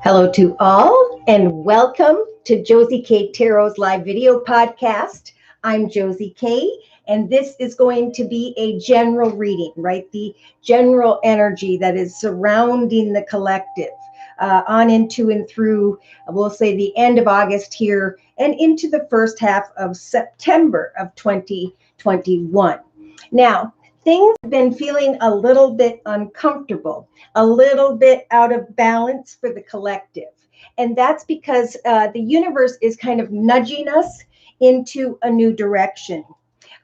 Hello to all, and welcome to Josie K Tarot's live video podcast. I'm Josie K, and this is going to be a general reading, right? The general energy that is surrounding the collective on into and through, we'll say, the end of August here and into the first half of September of 2021. Now, things have been feeling a little bit uncomfortable, a little bit out of balance for the collective. And that's because the universe is kind of nudging us into a new direction.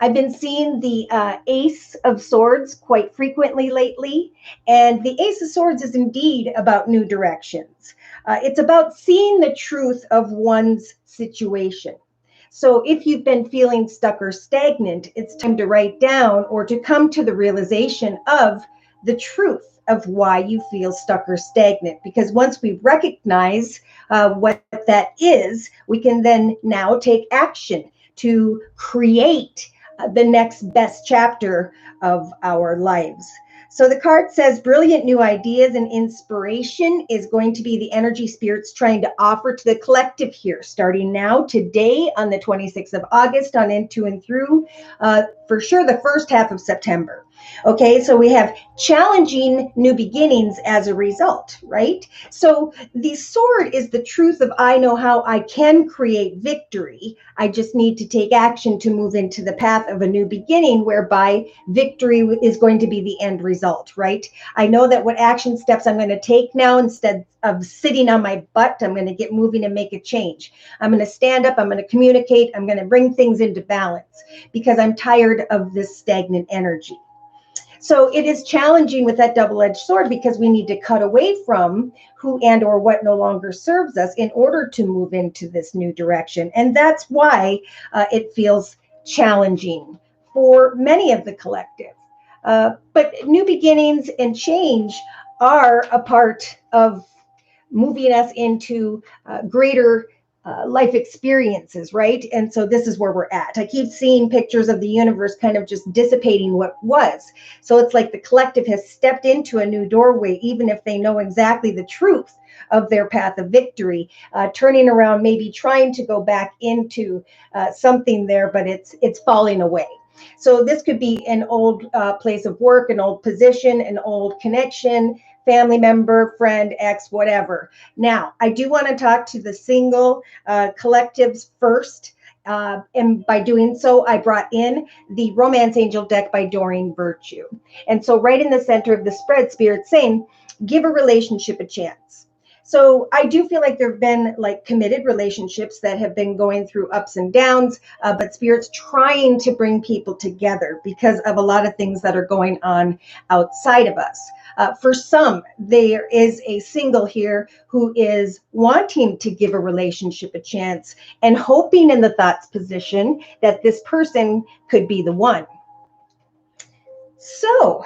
I've been seeing the Ace of Swords quite frequently lately. And the Ace of Swords is indeed about new directions. It's about seeing the truth of one's situation. So if you've been feeling stuck or stagnant, it's time to write down or to come to the realization of the truth of why you feel stuck or stagnant. Because once we recognize what that is, we can then now take action to create the next best chapter of our lives. So the card says brilliant new ideas and inspiration is going to be the energy spirits trying to offer to the collective here, starting now, today, on the 26th of August, on into and through, for sure, the first half of September. Okay, so we have challenging new beginnings as a result, right? So the sword is the truth of I know how I can create victory. I just need to take action to move into the path of a new beginning whereby victory is going to be the end result, right? I know that what action steps I'm going to take now instead of sitting on my butt. I'm going to get moving and make a change. I'm going to stand up. I'm going to communicate. I'm going to bring things into balance because I'm tired of this stagnant energy. So it is challenging with that double-edged sword because we need to cut away from who and or what no longer serves us in order to move into this new direction. And that's why it feels challenging for many of the collective. But new beginnings and change are a part of moving us into greater life experiences, right? And so this is where we're at. I keep seeing pictures of the universe kind of just dissipating what was. So it's like the collective has stepped into a new doorway, even if they know exactly the truth of their path of victory, turning around, maybe trying to go back into something there, but it's falling away. So this could be an old place of work, an old position, an old connection, family member, friend, ex, whatever. Now, I do want to talk to the single collectives first. And by doing so, I brought in the Romance Angel deck by Dorian Virtue. And so right in the center of the spread, Spirit's saying, give a relationship a chance. So I do feel like there have been like committed relationships that have been going through ups and downs, but Spirit's trying to bring people together because of a lot of things that are going on outside of us. For some, there is a single here who is wanting to give a relationship a chance and hoping in the thoughts position that this person could be the one. So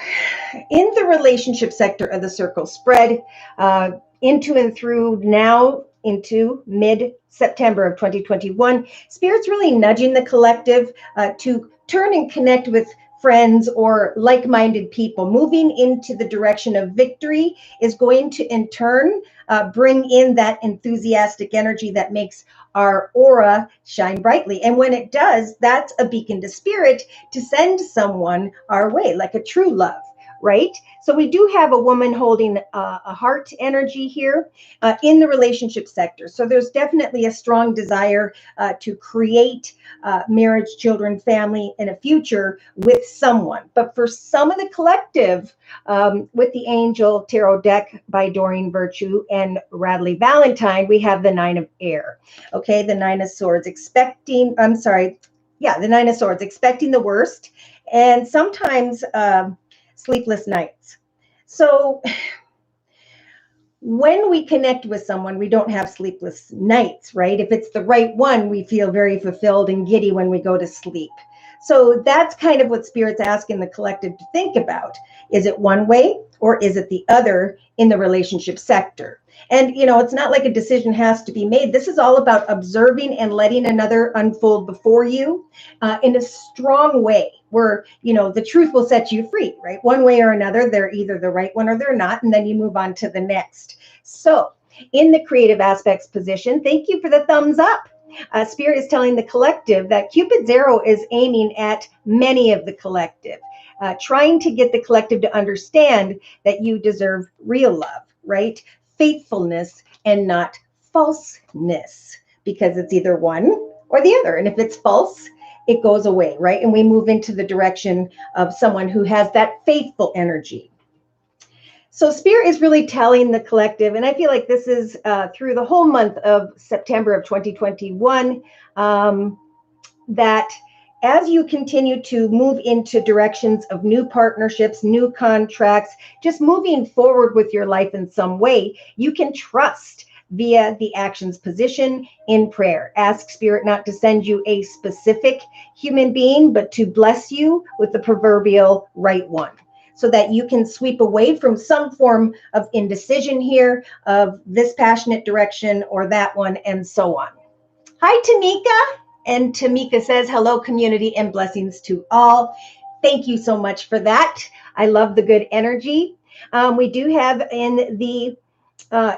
in the relationship sector of the circle spread, into and through now into mid-September of 2021, Spirit's really nudging the collective to turn and connect with friends or like-minded people. Moving into the direction of victory is going to, in turn, bring in that enthusiastic energy that makes our aura shine brightly. And when it does, that's a beacon to Spirit to send someone our way, like a true love, right? So we do have a woman holding a heart energy here in the relationship sector. So there's definitely a strong desire to create marriage, children, family, and a future with someone. But for some of the collective, with the Angel Tarot deck by Dorian Virtue and Radley Valentine, we have the Nine of Air. Okay, the Nine of Swords, the Nine of Swords, expecting the worst, and sometimes sleepless nights. So when we connect with someone, we don't have sleepless nights, right? If it's the right one, we feel very fulfilled and giddy when we go to sleep. So that's kind of what Spirit's asking the collective to think about. Is it one way or is it the other in the relationship sector? And, you know, it's not like a decision has to be made. This is all about observing and letting another unfold before you in a strong way where, you know, the truth will set you free, right? One way or another, they're either the right one or they're not. And then you move on to the next. So In the creative aspects position, thank you for the thumbs up. Spirit is telling the collective that Cupid's arrow is aiming at many of the collective, trying to get the collective to understand that you deserve real love, right? Faithfulness and not falseness, because it's either one or the other. And if it's false, it goes away, right? And we move into the direction of someone who has that faithful energy. So Spirit is really telling the collective, and I feel like this is through the whole month of September of 2021, that as you continue to move into directions of new partnerships, new contracts, just moving forward with your life in some way, you can trust via the actions position in prayer. Ask Spirit not to send you a specific human being, but to bless you with the proverbial right one, so that you can sweep away from some form of indecision here of this passionate direction or that one, and so on. Hi, Tamika. And Tamika says, hello, community, and blessings to all. Thank you so much for that. I love the good energy. We do have in the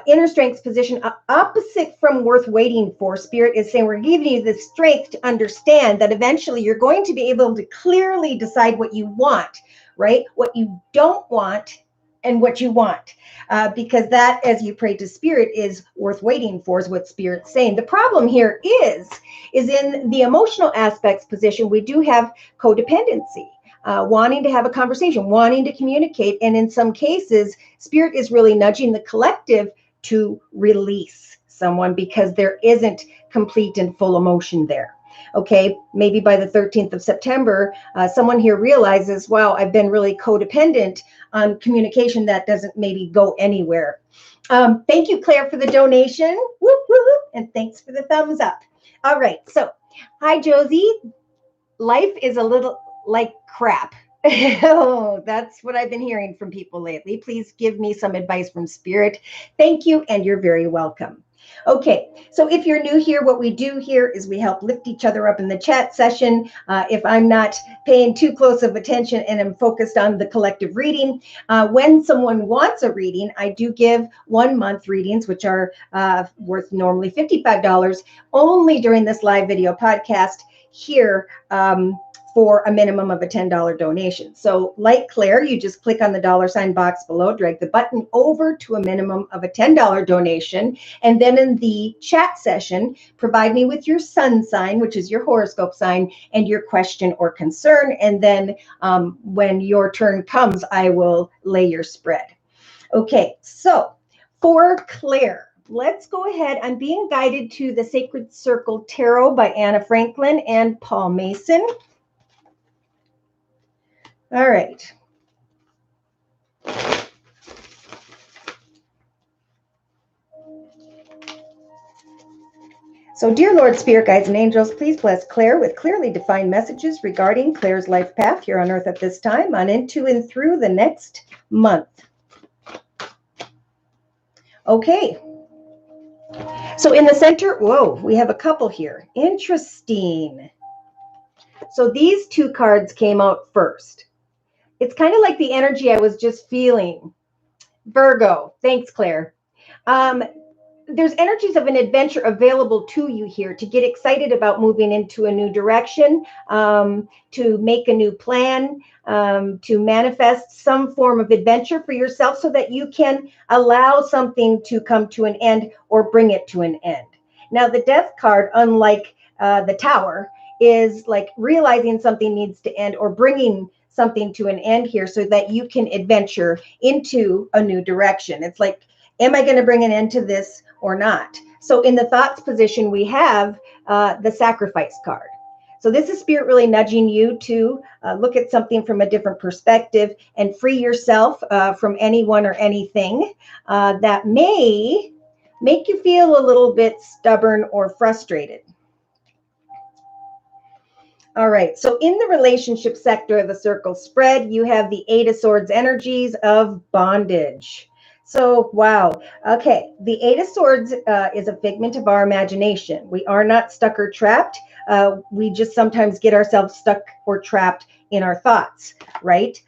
inner strength position, opposite from worth waiting for. Spirit is saying we're giving you the strength to understand that eventually you're going to be able to clearly decide what you want, right? What you don't want and what you want. Because that, as you pray to Spirit, is worth waiting for, is what Spirit's saying. The problem here is in the emotional aspects position, we do have codependency. Wanting to have a conversation, wanting to communicate. And in some cases, Spirit is really nudging the collective to release someone because there isn't complete and full emotion there. Okay, maybe by the 13th of September, someone here realizes, wow, I've been really codependent on communication that doesn't maybe go anywhere. Thank you, Claire, for the donation. Whoop, whoop, and thanks for the thumbs up. All right, so hi, Josie. Life is a little like crap. Oh, that's what I've been hearing from people lately. Please give me some advice from Spirit. Thank you, and you're very welcome. Okay, so if you're new here, what we do here is we help lift each other up in the chat session. If I'm not paying too close of attention and I'm focused on the collective reading, when someone wants a reading, I do give 1 month readings, which are worth normally $55, only during this live video podcast here, for a minimum of a $10 donation. So like Claire, you just click on the $ box below, drag the button over to a minimum of a $10 donation. And then in the chat session, provide me with your sun sign, which is your horoscope sign, and your question or concern. And then when your turn comes, I will lay your spread. Okay, so for Claire, let's go ahead. I'm being guided to the Sacred Circle Tarot by Anna Franklin and Paul Mason. All right. So, dear Lord, Spirit Guides, and Angels, please bless Claire with clearly defined messages regarding Claire's life path here on Earth at this time, on into and through the next month. Okay. So in the center, whoa, we have a couple here. Interesting. So these two cards came out first. It's kind of like the energy I was just feeling. Virgo. Thanks, Claire. There's energies of an adventure available to you here to get excited about moving into a new direction, to make a new plan, to manifest some form of adventure for yourself so that you can allow something to come to an end or bring it to an end. Now, the Death card, unlike the Tower, is like realizing something needs to end or bringing something to an end here so that you can adventure into a new direction. It's like, am I going to bring an end to this or not? So in the thoughts position, we have the Sacrifice card. So this is Spirit really nudging you to look at something from a different perspective and free yourself from anyone or anything that may make you feel a little bit stubborn or frustrated. All right, so in the relationship sector of the circle spread, you have the Eight of Swords energies of bondage. So, wow. Okay, the Eight of Swords is a figment of our imagination. We are not stuck or trapped. We just sometimes get ourselves stuck or trapped in our thoughts, right?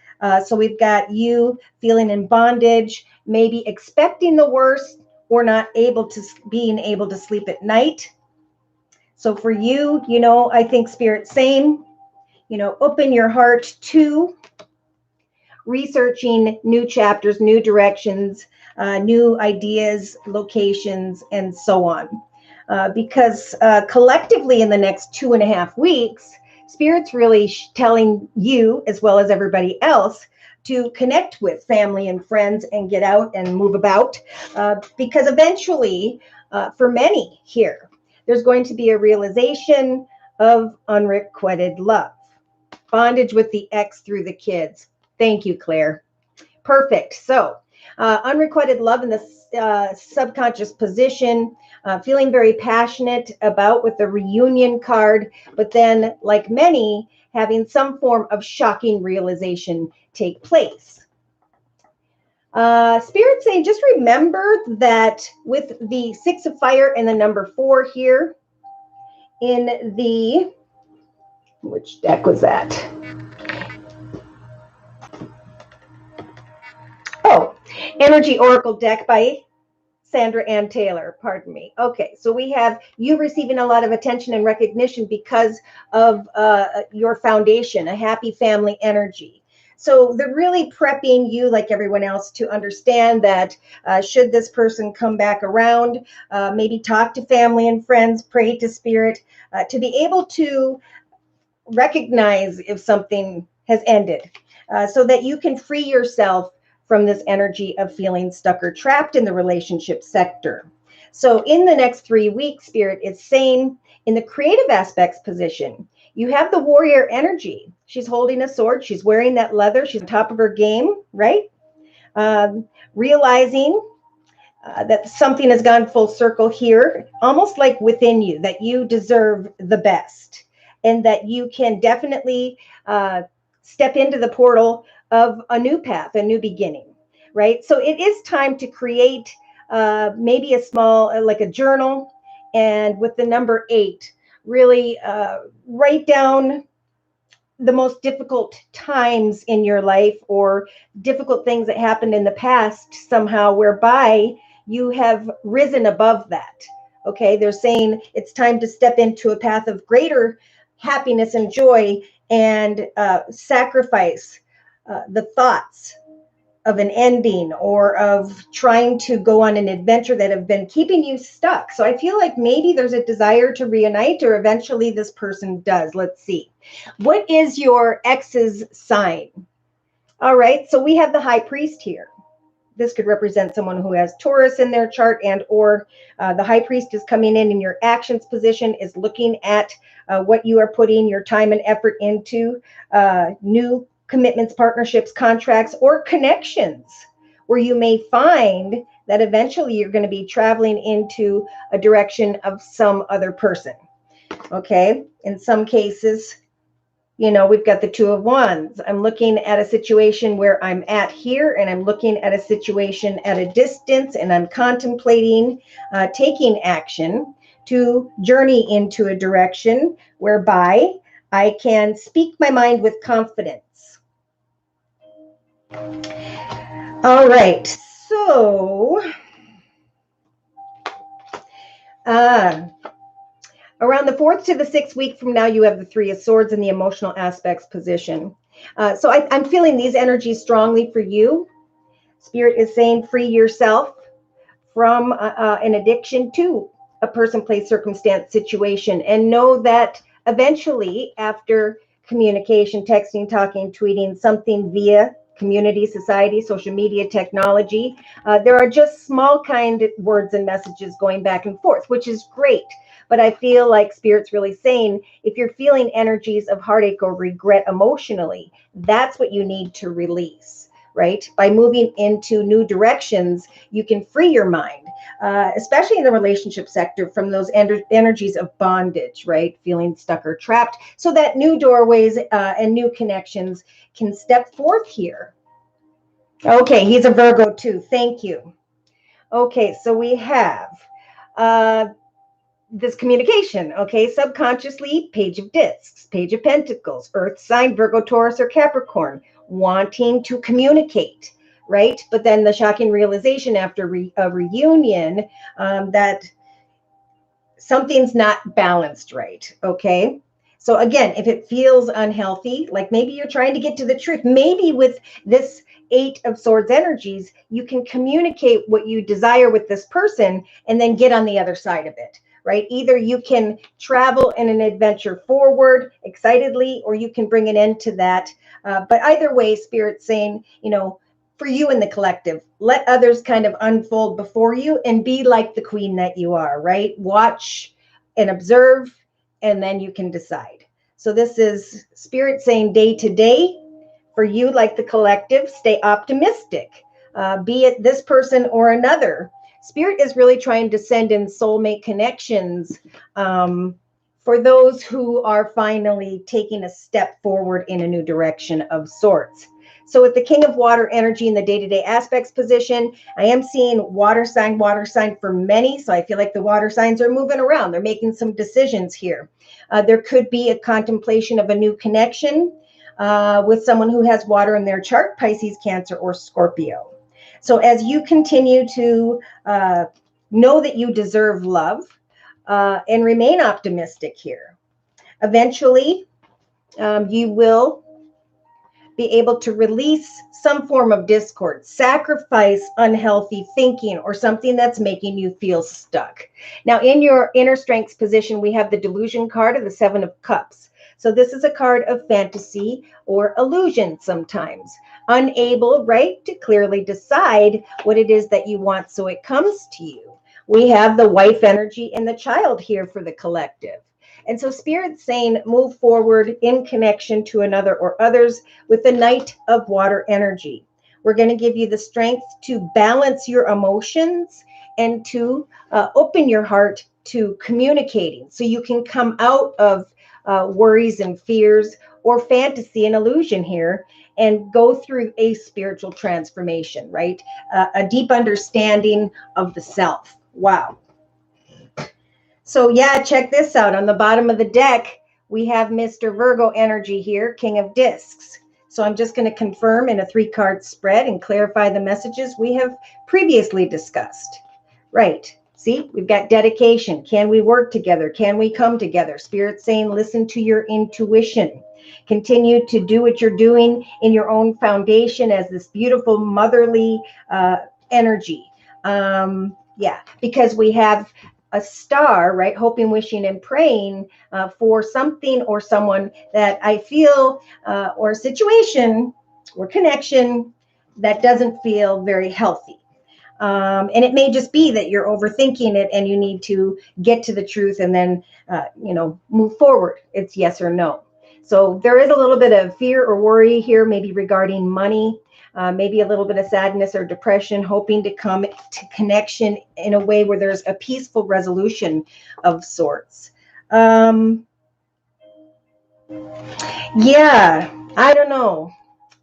So we've got you feeling in bondage, maybe expecting the worst or not being able to sleep at night. So for you, I think Spirit's saying, open your heart to researching new chapters, new directions, new ideas, locations, and so on. Because collectively in the next 2.5 weeks, Spirit's really telling you, as well as everybody else, to connect with family and friends and get out and move about. Because eventually, for many here, there's going to be a realization of unrequited love. Bondage with the ex through the kids. Thank you, Claire. Perfect. So, unrequited love in the subconscious position, feeling very passionate about with the reunion card, but then, like many, having some form of shocking realization take place. Spirit saying, just remember that with the 6 of fire and the number 4 here in the, which deck was that? Oh, Energy Oracle deck by Sandra Ann Taylor, pardon me. Okay, so we have you receiving a lot of attention and recognition because of your foundation, a happy family energy. So they're really prepping you, like everyone else, to understand that should this person come back around, maybe talk to family and friends, pray to Spirit, to be able to recognize if something has ended, so that you can free yourself from this energy of feeling stuck or trapped in the relationship sector. So in the next 3 weeks, Spirit is saying in the creative aspects position, you have the warrior energy. She's holding a sword. She's wearing that leather. She's on top of her game, right? Realizing that something has gone full circle here, almost like within you, that you deserve the best and that you can definitely step into the portal of a new path, a new beginning, right? So it is time to create maybe a small, like a journal, and with the number 8, really write down the most difficult times in your life or difficult things that happened in the past somehow, whereby you have risen above that. Okay, they're saying it's time to step into a path of greater happiness and joy and sacrifice the thoughts of an ending or of trying to go on an adventure that have been keeping you stuck. So I feel like maybe there's a desire to reunite, or eventually this person does. Let's see. What is your ex's sign? All right, so we have the High Priest here. This could represent someone who has Taurus in their chart, and or the High Priest is coming in your actions position, is looking at what you are putting your time and effort into, new commitments, partnerships, contracts, or connections, where you may find that eventually you're going to be traveling into a direction of some other person. Okay, in some cases, we've got the 2 of Wands. I'm looking at a situation where I'm at here, and I'm looking at a situation at a distance, and I'm contemplating taking action to journey into a direction whereby I can speak my mind with confidence. All right, so around the 4th to the 6th week from now, you have the 3 of Swords in the emotional aspects position. So I'm feeling these energies strongly for you. Spirit is saying free yourself from an addiction to a person, place, circumstance, situation, and know that eventually, after communication, texting, talking, tweeting, something via community, society, social media, technology, there are just small kind of words and messages going back and forth, which is great. But I feel like Spirit's really saying, if you're feeling energies of heartache or regret emotionally, that's what you need to release, right? By moving into new directions, you can free your mind, especially in the relationship sector, from those energies of bondage, right? Feeling stuck or trapped, so that new doorways and new connections can step forth here. Okay, he's a Virgo too. Thank you. Okay, so we have this communication, okay, subconsciously, Page of Discs, Page of Pentacles, Earth sign, Virgo, Taurus, or Capricorn, wanting to communicate, right? But then the shocking realization after a reunion that something's not balanced right, okay? So again, if it feels unhealthy, like maybe you're trying to get to the truth, maybe with this Eight of Swords energies, you can communicate what you desire with this person and then get on the other side of it, right? Either you can travel in an adventure forward excitedly, or you can bring an end to that. But either way, Spirit's saying, for you in the collective, let others kind of unfold before you and be like the queen that you are, right? Watch and observe, and then you can decide. So this is Spirit saying day to day for you, like the collective, stay optimistic, be it this person or another. Spirit is really trying to send in soulmate connections for those who are finally taking a step forward in a new direction of sorts. So with the King of Water energy in the day-to-day aspects position, I am seeing water sign for many. So I feel like the water signs are moving around. They're making some decisions here. There could be a contemplation of a new connection with someone who has water in their chart, Pisces, Cancer, or Scorpio. So as you continue to know that you deserve love and remain optimistic here, eventually you will be able to release some form of discord, sacrifice unhealthy thinking or something that's making you feel stuck. Now, in your inner strengths position, we have the Delusion card of the Seven of Cups. So this is a card of fantasy or illusion sometimes. Unable, right, to clearly decide what it is that you want, so it comes to you. We have the wife energy and the child here for the collective. And so Spirit's saying move forward in connection to another or others with the Knight of Water energy. We're going to give you the strength to balance your emotions and to open your heart to communicating so you can come out of worries and fears or fantasy and illusion here and go through a spiritual transformation, right? A deep understanding of the self. Wow. So yeah, check this out. On the bottom of the deck, we have Mr. Virgo energy here, King of Discs. So I'm just going to confirm in a 3-card spread and clarify the messages we have previously discussed. Right. See, we've got dedication. Can we work together? Can we come together? Spirit saying, listen to your intuition. Continue to do what you're doing in your own foundation as this beautiful motherly energy. Yeah, because we have a star, right? Hoping, wishing, and praying for something or someone that I feel, or a situation or connection that doesn't feel very healthy. And it may just be that you're overthinking it and you need to get to the truth and then, move forward. It's yes or no. So there is a little bit of fear or worry here, maybe regarding money. Maybe a little bit of sadness or depression, hoping to come to connection in a way where there's a peaceful resolution of sorts. Yeah, I don't know.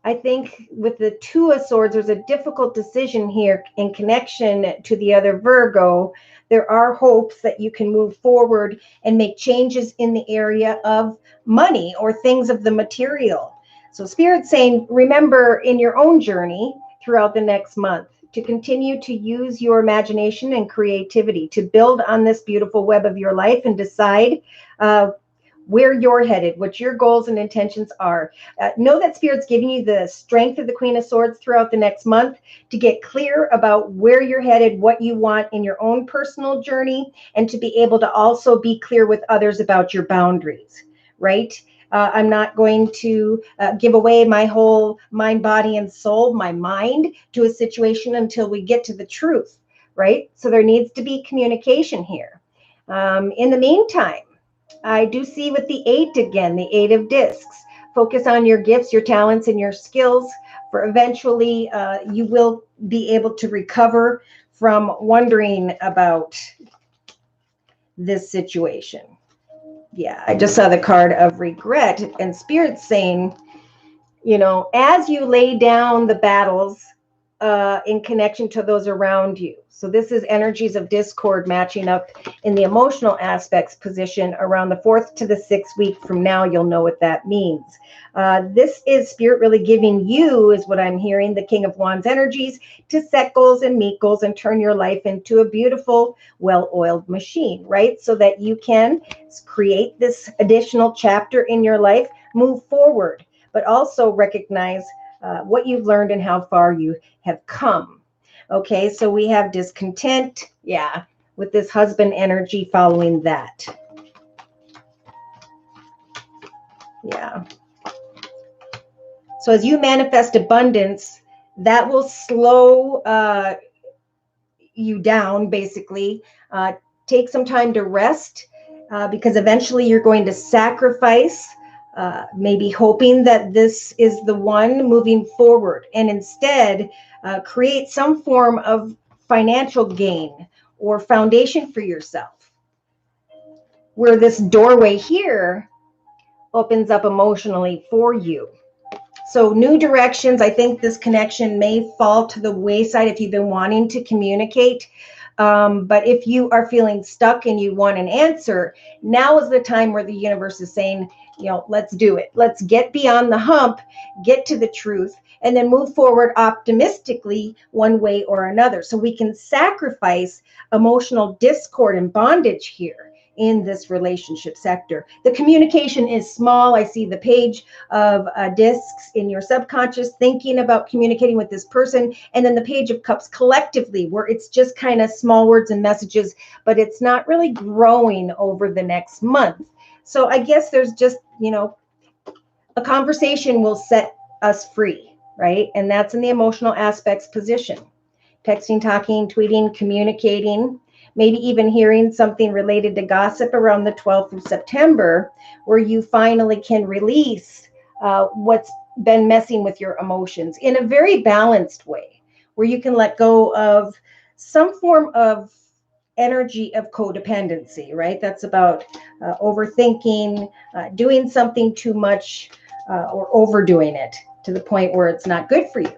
I think with the Two of Swords, there's a difficult decision here in connection to the other Virgo. There are hopes that you can move forward and make changes in the area of money or things of the material. So Spirit's saying, remember in your own journey throughout the next month to continue to use your imagination and creativity to build on this beautiful web of your life and decide where you're headed, what your goals and intentions are. Know that Spirit's giving you the strength of the Queen of Swords throughout the next month to get clear about where you're headed, what you want in your own personal journey, and to be able to also be clear with others about your boundaries, right? I'm not going to give away my whole mind, body, and soul, my mind, to a situation until we get to the truth, right? So there needs to be communication here. In the meantime, I do see with the 8 again, the 8 of Discs. Focus on your gifts, your talents, and your skills, for eventually you will be able to recover from wondering about this situation. Yeah, I just saw the card of regret, and Spirit's saying, as you lay down the battles in connection to those around you. So this is energies of discord matching up in the emotional aspects position around the 4th to the 6th week from now. You'll know what that means. This is Spirit really giving you, is what I'm hearing, the King of Wands energies to set goals and meet goals and turn your life into a beautiful, well-oiled machine, right? So that you can create this additional chapter in your life, move forward, but also recognize what you've learned and how far you have come. Okay, so we have discontent, yeah, with this husband energy following that. Yeah. So as you manifest abundance, that will slow you down, basically. Take some time to rest because eventually you're going to sacrifice, maybe hoping that this is the one moving forward, and instead create some form of financial gain or foundation for yourself, where this doorway here opens up emotionally for you. So new directions. I think this connection may fall to the wayside if you've been wanting to communicate. But if you are feeling stuck and you want an answer, now is the time where the universe is saying, let's do it. Let's get beyond the hump, get to the truth, and then move forward optimistically one way or another. So we can sacrifice emotional discord and bondage here in this relationship sector. The communication is small. I see the page of discs in your subconscious thinking about communicating with this person, and then the page of cups collectively, where it's just kind of small words and messages, but it's not really growing over the next month. So I guess there's just, a conversation will set us free, right? And that's in the emotional aspects position. Texting, talking, tweeting, communicating, maybe even hearing something related to gossip around the 12th of September, where you finally can release what's been messing with your emotions in a very balanced way, where you can let go of some form of energy of codependency, right? That's about overthinking, doing something too much, or overdoing it to the point where it's not good for you.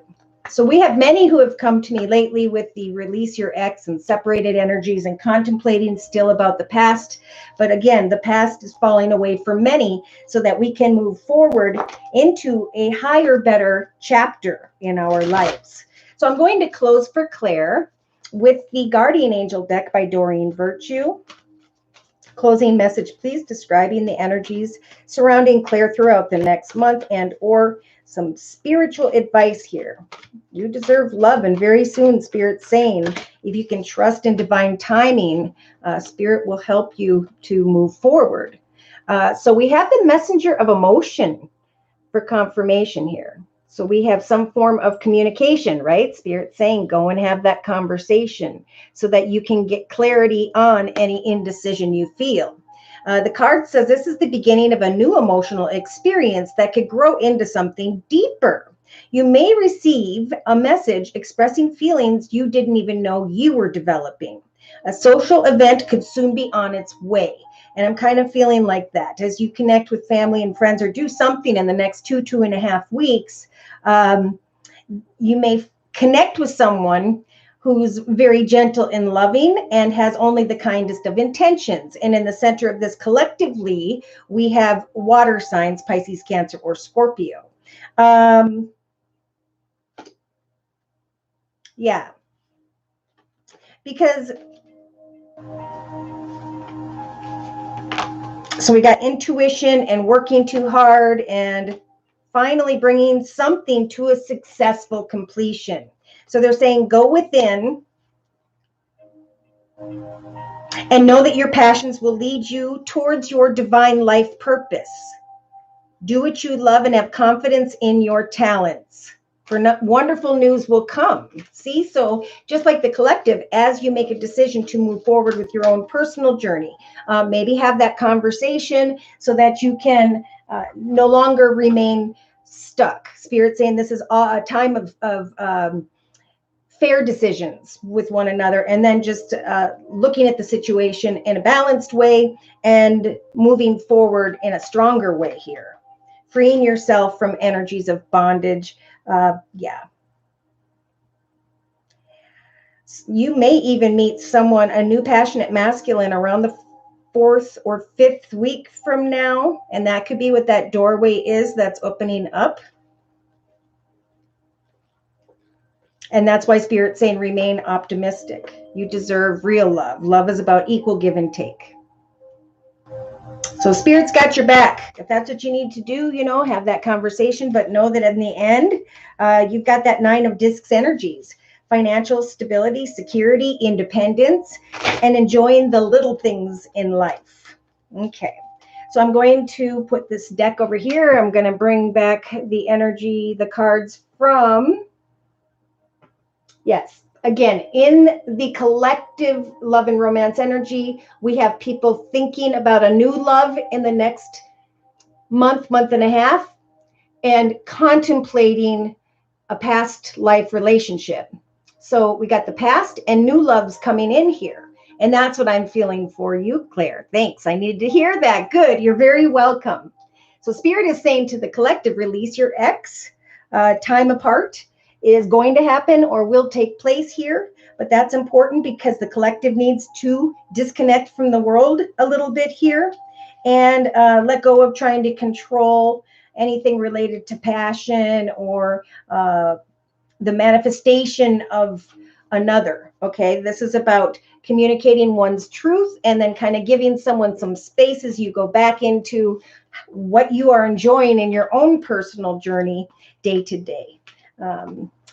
So we have many who have come to me lately with the release your ex and separated energies and contemplating still about the past. But again, the past is falling away for many so that we can move forward into a higher, better chapter in our lives. So I'm going to close for Claire with the Guardian Angel deck by Dorian Virtue. Closing message, please, describing the energies surrounding Claire throughout the next month, and or some spiritual advice here. You deserve love, and very soon, Spirit's saying, if you can trust in divine timing, Spirit will help you to move forward. So we have the messenger of emotion for confirmation here. So we have some form of communication, right? Spirit saying, go and have that conversation so that you can get clarity on any indecision you feel. The card says this is the beginning of a new emotional experience that could grow into something deeper. You may receive a message expressing feelings you didn't even know you were developing. A social event could soon be on its way. And I'm kind of feeling like that as you connect with family and friends or do something in the next 2.5 weeks. You may connect with someone who's very gentle and loving and has only the kindest of intentions. And in the center of this collectively, we have water signs, Pisces, Cancer, or Scorpio. Yeah. Because so we got intuition and working too hard and finally bringing something to a successful completion. So they're saying go within and know that your passions will lead you towards your divine life purpose. Do what you love and have confidence in your talents. For wonderful news will come. See, so just like the collective, as you make a decision to move forward with your own personal journey, maybe have that conversation so that you can no longer remain stuck. Spirit saying this is a time of fair decisions with one another, and then just looking at the situation in a balanced way and moving forward in a stronger way here. Freeing yourself from energies of bondage. Yeah. You may even meet someone, a new passionate masculine, around the 4th or 5th week from now. And that could be what that doorway is that's opening up. And that's why Spirit's saying remain optimistic. You deserve real love. Love is about equal give and take. So Spirit's got your back. If that's what you need to do, have that conversation, but know that in the end, you've got that 9 of discs energies: financial stability, security, independence, and enjoying the little things in life. Okay. So I'm going to put this deck over here. I'm going to bring back the energy, the cards from, yes, again, in the collective love and romance energy, we have people thinking about a new love in the next month and a half, and contemplating a past life relationship. So we got the past and new loves coming in here. And that's what I'm feeling for you, Claire. Thanks. I needed to hear that. Good. You're very welcome. So Spirit is saying to the collective, release your ex. Time apart is going to happen or will take place here. But that's important because the collective needs to disconnect from the world a little bit here and let go of trying to control anything related to passion or the manifestation of another. Okay, this is about communicating one's truth and then kind of giving someone some space as you go back into what you are enjoying in your own personal journey day to day.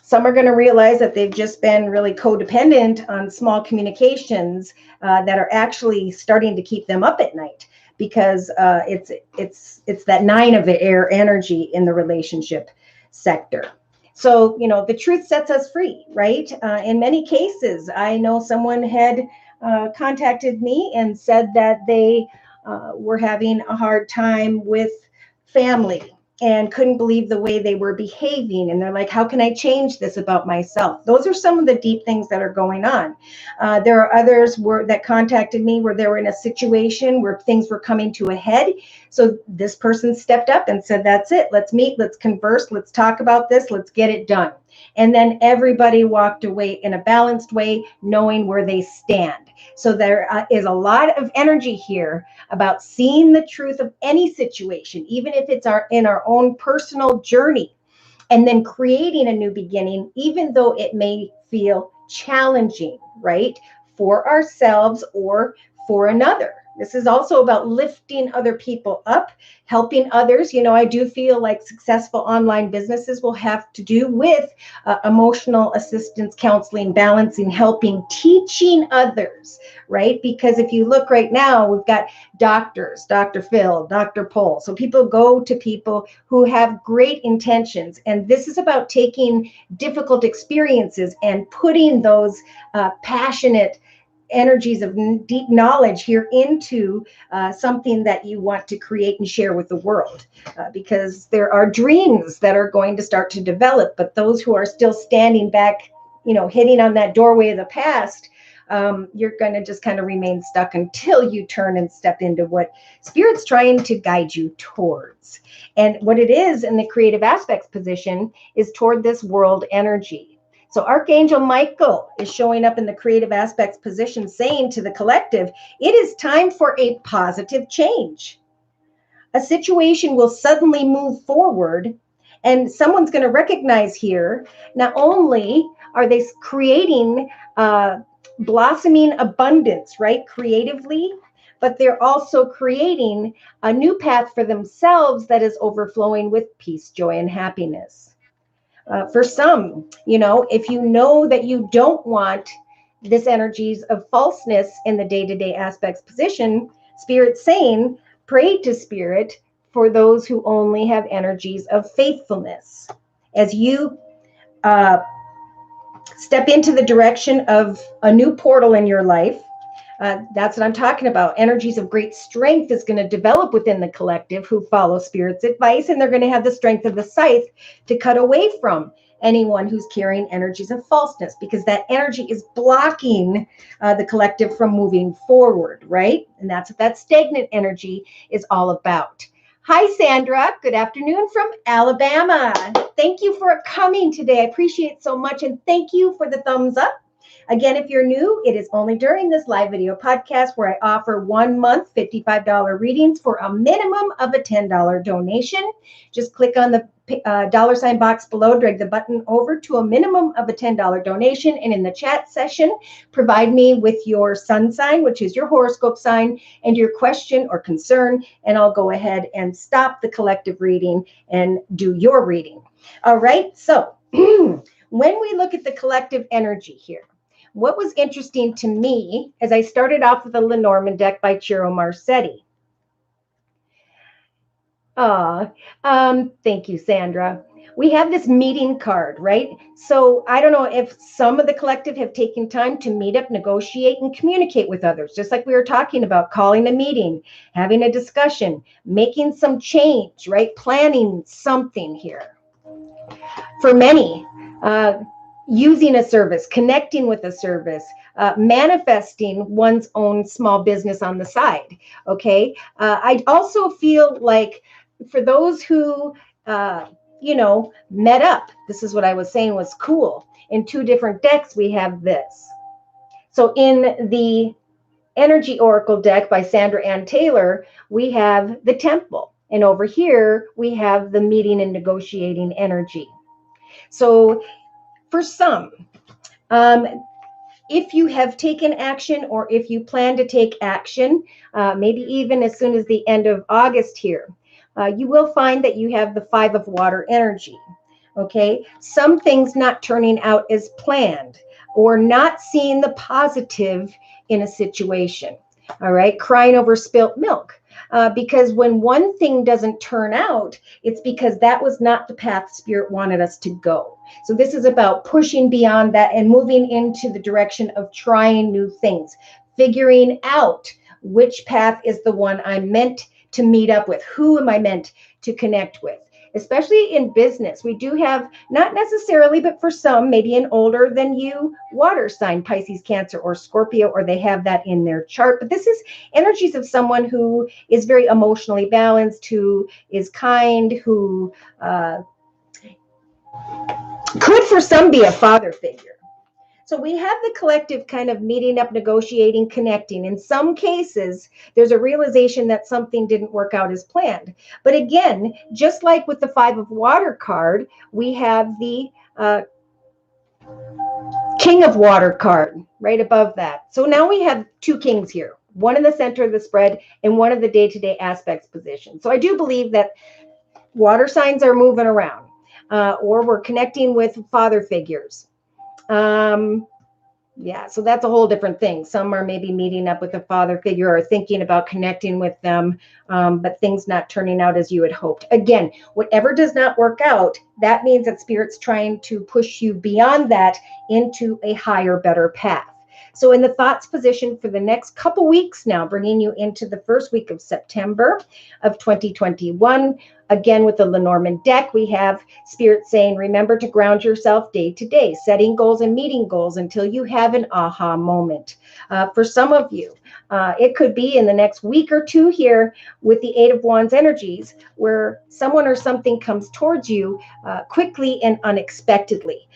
Some are going to realize that they've just been really codependent on small communications that are actually starting to keep them up at night, because it's that 9 of the air energy in the relationship sector. So, the truth sets us free, right? In many cases, I know someone had contacted me and said that they were having a hard time with family and couldn't believe the way they were behaving. And they're like, how can I change this about myself? Those are some of the deep things that are going on. There are others that contacted me where they were in a situation where things were coming to a head. So this person stepped up and said, that's it. Let's meet. Let's converse. Let's talk about this. Let's get it done. And then everybody walked away in a balanced way, knowing where they stand. So there is a lot of energy here about seeing the truth of any situation, even if it's in our own personal journey, and then creating a new beginning, even though it may feel challenging, right? For ourselves or for another. This is also about lifting other people up, helping others. I do feel like successful online businesses will have to do with emotional assistance, counseling, balancing, helping, teaching others, right? Because if you look right now, we've got doctors, Dr. Phil, Dr. Paul. So people go to people who have great intentions. And this is about taking difficult experiences and putting those passionate energies of deep knowledge here into something that you want to create and share with the world, because there are dreams that are going to start to develop, but those who are still standing back, hitting on that doorway of the past, you're going to just kind of remain stuck until you turn and step into what Spirit's trying to guide you towards. And what it is in the creative aspects position is toward this world energy. So Archangel Michael is showing up in the creative aspects position, saying to the collective, it is time for a positive change. A situation will suddenly move forward, and someone's going to recognize here, not only are they creating blossoming abundance, right, creatively, but they're also creating a new path for themselves that is overflowing with peace, joy, and happiness. For some, if you know that you don't want this energies of falseness in the day-to-day aspects position, Spirit's saying, pray to Spirit for those who only have energies of faithfulness. As you step into the direction of a new portal in your life, that's what I'm talking about. Energies of great strength is going to develop within the collective who follow Spirit's advice, and they're going to have the strength of the scythe to cut away from anyone who's carrying energies of falseness, because that energy is blocking the collective from moving forward, right? And that's what that stagnant energy is all about. Hi, Sandra. Good afternoon from Alabama. Thank you for coming today. I appreciate it so much. And thank you for the thumbs up. Again, if you're new, it is only during this live video podcast where I offer 1 month $55 readings for a minimum of a $10 donation. Just click on the $ box below, drag the button over to a minimum of a $10 donation, and in the chat session, provide me with your sun sign, which is your horoscope sign, and your question or concern, and I'll go ahead and stop the collective reading and do your reading. All right, so when we look at the collective energy here, what was interesting to me as I started off with the Lenormand deck by Ciro Marsetti. Thank you, Sandra. We have this meeting card, right? So I don't know if some of the collective have taken time to meet up, negotiate, and communicate with others, just like we were talking about, calling a meeting, having a discussion, making some change, right? Planning something here. For many, using a service, connecting with a service, manifesting one's own small business on the side, okay? I also feel like for those who, met up, this is what I was saying was cool. In 2 different decks, we have this. So in the Energy Oracle deck by Sandra Ann Taylor, we have the Temple. And over here, we have the meeting and negotiating energy. So for some, if you have taken action or if you plan to take action, maybe even as soon as the end of August here, you will find that you have the 5 of water energy, okay? Some things not turning out as planned or not seeing the positive in a situation, all right? Crying over spilt milk. Because when one thing doesn't turn out, it's because that was not the path Spirit wanted us to go. So this is about pushing beyond that and moving into the direction of trying new things, figuring out which path is the one I'm meant to meet up with. Who am I meant to connect with? Especially in business, we do have, not necessarily, but for some, maybe an older than you water sign, Pisces, Cancer, or Scorpio, or they have that in their chart. But this is energies of someone who is very emotionally balanced, who is kind, who could for some be a father figure. So we have the collective kind of meeting up, negotiating, connecting. In some cases, there's a realization that something didn't work out as planned. But again, just like with the 5 of water card, we have the King of water card right above that. So now we have 2 kings here, one in the center of the spread and one of the day-to-day aspects position. So I do believe that water signs are moving around or we're connecting with father figures. Yeah, so that's a whole different thing. Some are maybe meeting up with a father figure or thinking about connecting with them, but things not turning out as you had hoped. Again, whatever does not work out, that means that Spirit's trying to push you beyond that into a higher, better path. So in the thoughts position for the next couple weeks now, bringing you into the first week of September of 2021, again with the Lenormand deck, we have Spirit saying, remember to ground yourself day to day, setting goals and meeting goals until you have an aha moment. For some of you, it could be in the next week or 2 here with the 8 of Wands energies, where someone or something comes towards you quickly and unexpectedly.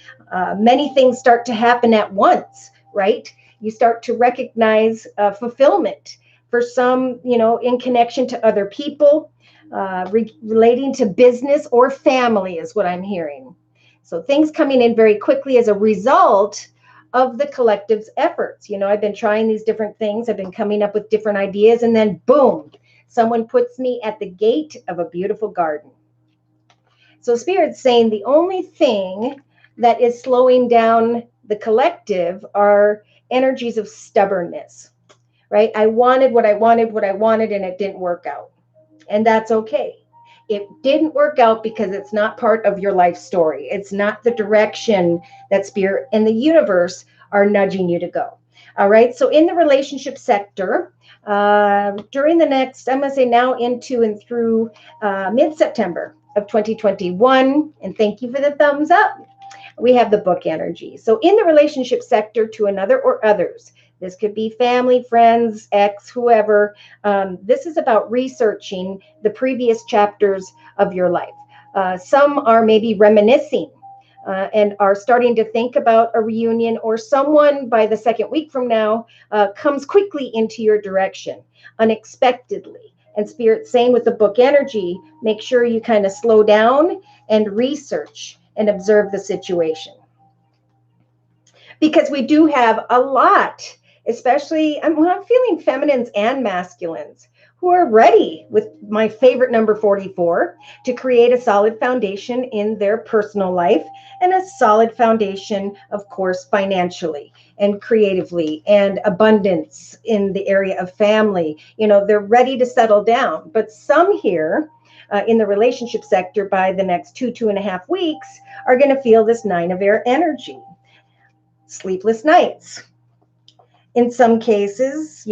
Many things start to happen at once, right? You start to recognize fulfillment for some, in connection to other people, relating to business or family is what I'm hearing. So things coming in very quickly as a result of the collective's efforts. I've been trying these different things. I've been coming up with different ideas, and then boom, someone puts me at the gate of a beautiful garden. So Spirit's saying the only thing that is slowing down the collective are energies of stubbornness, right? I wanted what I wanted, and it didn't work out. And that's okay. It didn't work out because it's not part of your life story. It's not the direction that Spirit and the universe are nudging you to go. All right. So in the relationship sector, during the next, I'm going to say now into and through mid-September of 2021, and thank you for the thumbs up, we have the book energy. So in the relationship sector, to another or others, this could be family, friends, ex, whoever. This is about researching the previous chapters of your life. Some are maybe reminiscing and are starting to think about a reunion, or someone by the second week from now comes quickly into your direction unexpectedly. And Spirit's saying with the book energy, make sure you kind of slow down and research and observe the situation. Because we do have a lot, especially I'm feeling feminines and masculines who are ready, with my favorite number 44, to create a solid foundation in their personal life and a solid foundation, of course, financially and creatively, and abundance in the area of family. They're ready to settle down. But some here in the relationship sector by the next 2.5 weeks are going to feel this 9 of air energy. Sleepless nights. In some cases,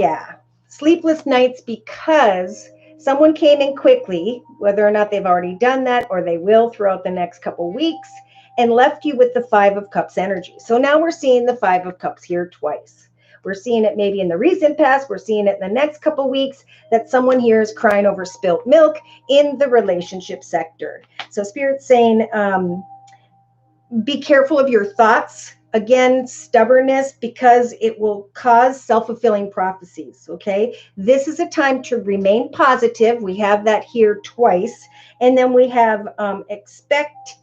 sleepless nights because someone came in quickly, whether or not they've already done that or they will throughout the next couple weeks, and left you with the 5 of Cups energy. So now we're seeing the 5 of Cups here twice. We're seeing it maybe in the recent past. We're seeing it in the next couple weeks, that someone here is crying over spilt milk in the relationship sector. So Spirit's saying, be careful of your thoughts. Again, stubbornness, because it will cause self-fulfilling prophecies, okay? This is a time to remain positive. We have that here twice. And then we have expect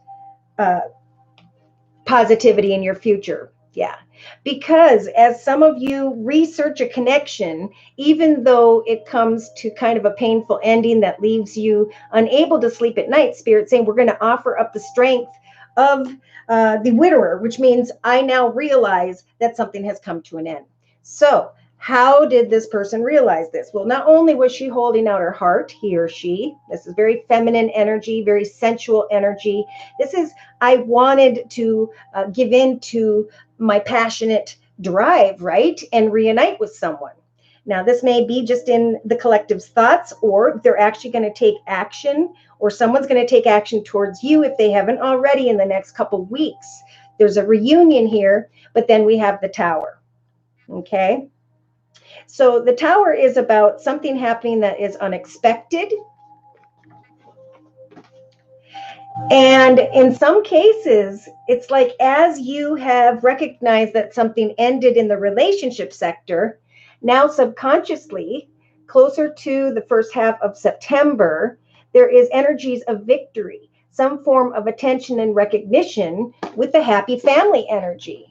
positivity in your future. Yeah. Because as some of you research a connection, even though it comes to kind of a painful ending that leaves you unable to sleep at night, Spirit's saying we're going to offer up the strength of the widower, which means I now realize that something has come to an end. So how did this person realize this? Well, not only was she holding out her heart, he or she, this is very feminine energy, very sensual energy. This is, I wanted to give in to my passionate drive, right? And reunite with someone. Now, this may be just in the collective's thoughts, or they're actually going to take action, or someone's going to take action towards you if they haven't already in the next couple weeks. There's a reunion here, but then we have the Tower. Okay. So the Tower is about something happening that is unexpected. And in some cases, it's like as you have recognized that something ended in the relationship sector, now subconsciously, closer to the first half of September, there is energies of victory, some form of attention and recognition with the happy family energy.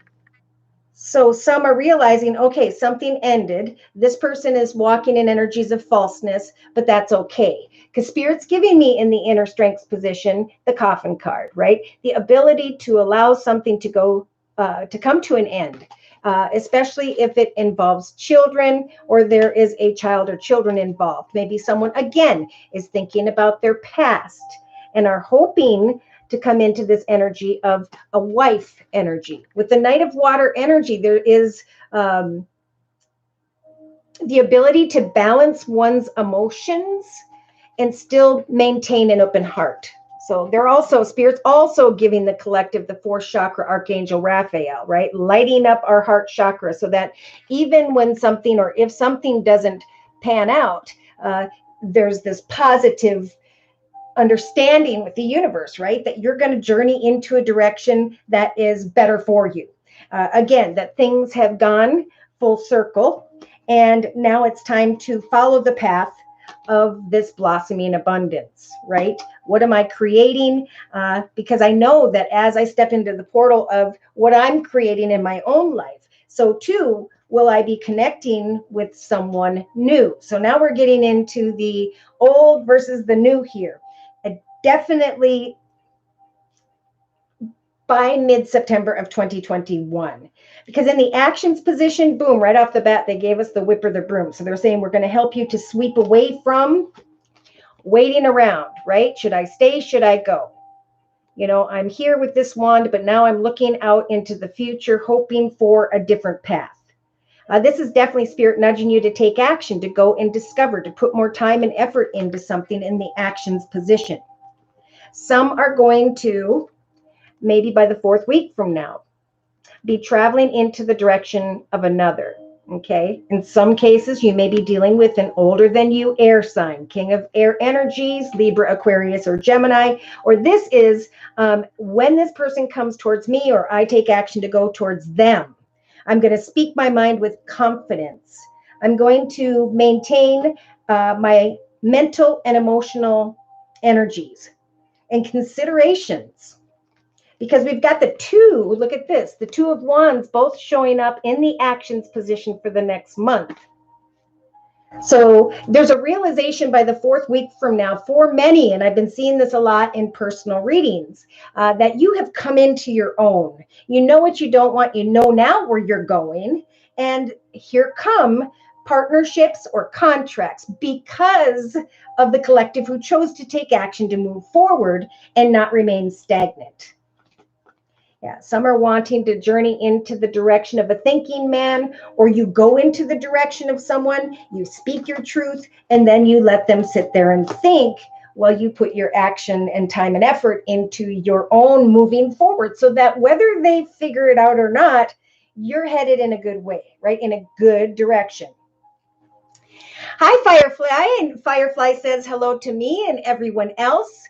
So some are realizing, okay, something ended. This person is walking in energies of falseness, but that's okay. Because Spirit's giving me in the inner strengths position, the Coffin card, right? The ability to allow something to go, to come to an end, especially if it involves children, or there is a child or children involved. Maybe someone, again, is thinking about their past and are hoping to come into this energy of a wife energy. With the Knight of Water energy, there is the ability to balance one's emotions and still maintain an open heart. So they're also, Spirit's also giving the collective the 4th chakra, Archangel Raphael, right? Lighting up our heart chakra so that even when something, or if something doesn't pan out, there's this positive understanding with the universe, right? That you're going to journey into a direction that is better for you. Again, that things have gone full circle, and now it's time to follow the path of this blossoming abundance, right? What am I creating? Because I know that as I step into the portal of what I'm creating in my own life, so too will I be connecting with someone new. So now we're getting into the old versus the new here. Definitely by mid-September of 2021. Because in the actions position, boom, right off the bat, they gave us the whip or the broom. So they're saying we're going to help you to sweep away from waiting around, right? Should I stay? Should I go? I'm here with this wand, but now I'm looking out into the future, hoping for a different path. This is definitely Spirit nudging you to take action, to go and discover, to put more time and effort into something in the actions position. Some are going to, maybe by the 4th week from now, be traveling into the direction of another. Okay. In some cases, you may be dealing with an older than you air sign, king of air energies, Libra, Aquarius, or Gemini. Or this is when this person comes towards me or I take action to go towards them. I'm going to speak my mind with confidence. I'm going to maintain my mental and emotional energies and considerations. Because we've got the two, look at this, the two of wands both showing up in the actions position for the next month. So there's a realization by the fourth week from now for many, and I've been seeing this a lot in personal readings, that you have come into your own. You know what you don't want, you know now where you're going, and here come partnerships or contracts because of the collective who chose to take action to move forward and not remain stagnant. Yeah, some are wanting to journey into the direction of a thinking man, or you go into the direction of someone, you speak your truth, and then you let them sit there and think while you put your action and time and effort into your own moving forward, so that whether they figure it out or not, you're headed in a good way, right? In a good direction. Hi, Firefly. And Firefly says hello to me and everyone else.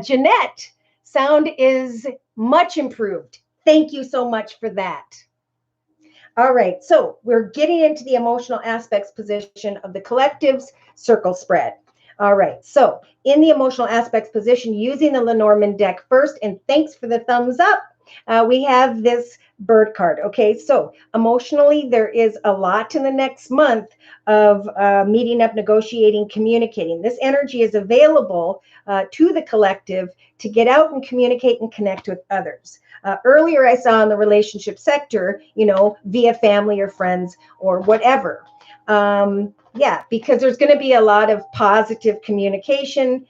Jeanette, sound is much improved. Thank you so much for that. All right, so we're getting into the emotional aspects position of the collective's circle spread. All right, so in the emotional aspects position, using the Lenormand deck first, and thanks for the thumbs up, we have this bird card. Okay, so emotionally, there is a lot in the next month of meeting up, negotiating, communicating. This energy is available to the collective to get out and communicate and connect with others. Earlier, I saw in the relationship sector, via family or friends or whatever. Yeah, because there's going to be a lot of positive communication,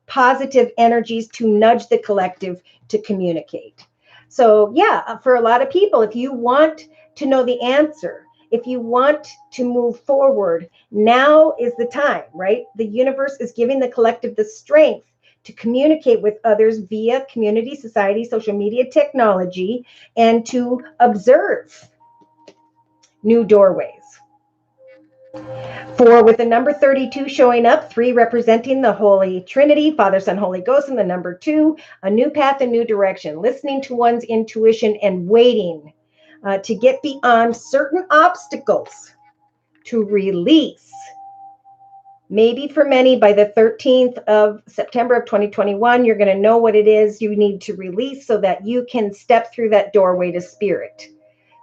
positive energies to nudge the collective to communicate. So yeah, for a lot of people, if you want to know the answer, if you want to move forward, now is the time, right? The universe is giving the collective the strength to communicate with others via community, society, social media, technology, and to observe new doorways. 4 with the number 32 showing up, 3 representing the Holy Trinity, Father, Son, Holy Ghost, and the number 2, a new path, a new direction, listening to one's intuition and waiting to get beyond certain obstacles to release. Maybe for many, by the 13th of September of 2021, you're going to know what it is you need to release so that you can step through that doorway to spirit.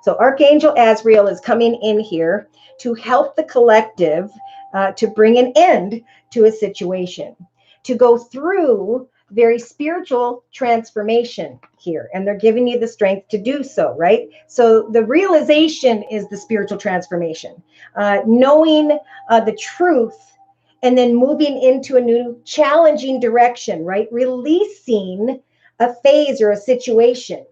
So Archangel Azrael is coming in here to help the collective to bring an end to a situation, to go through very spiritual transformation here. And they're giving you the strength to do so, right? So the realization is the spiritual transformation, knowing the truth, and then moving into a new challenging direction, right? Releasing a phase or a situation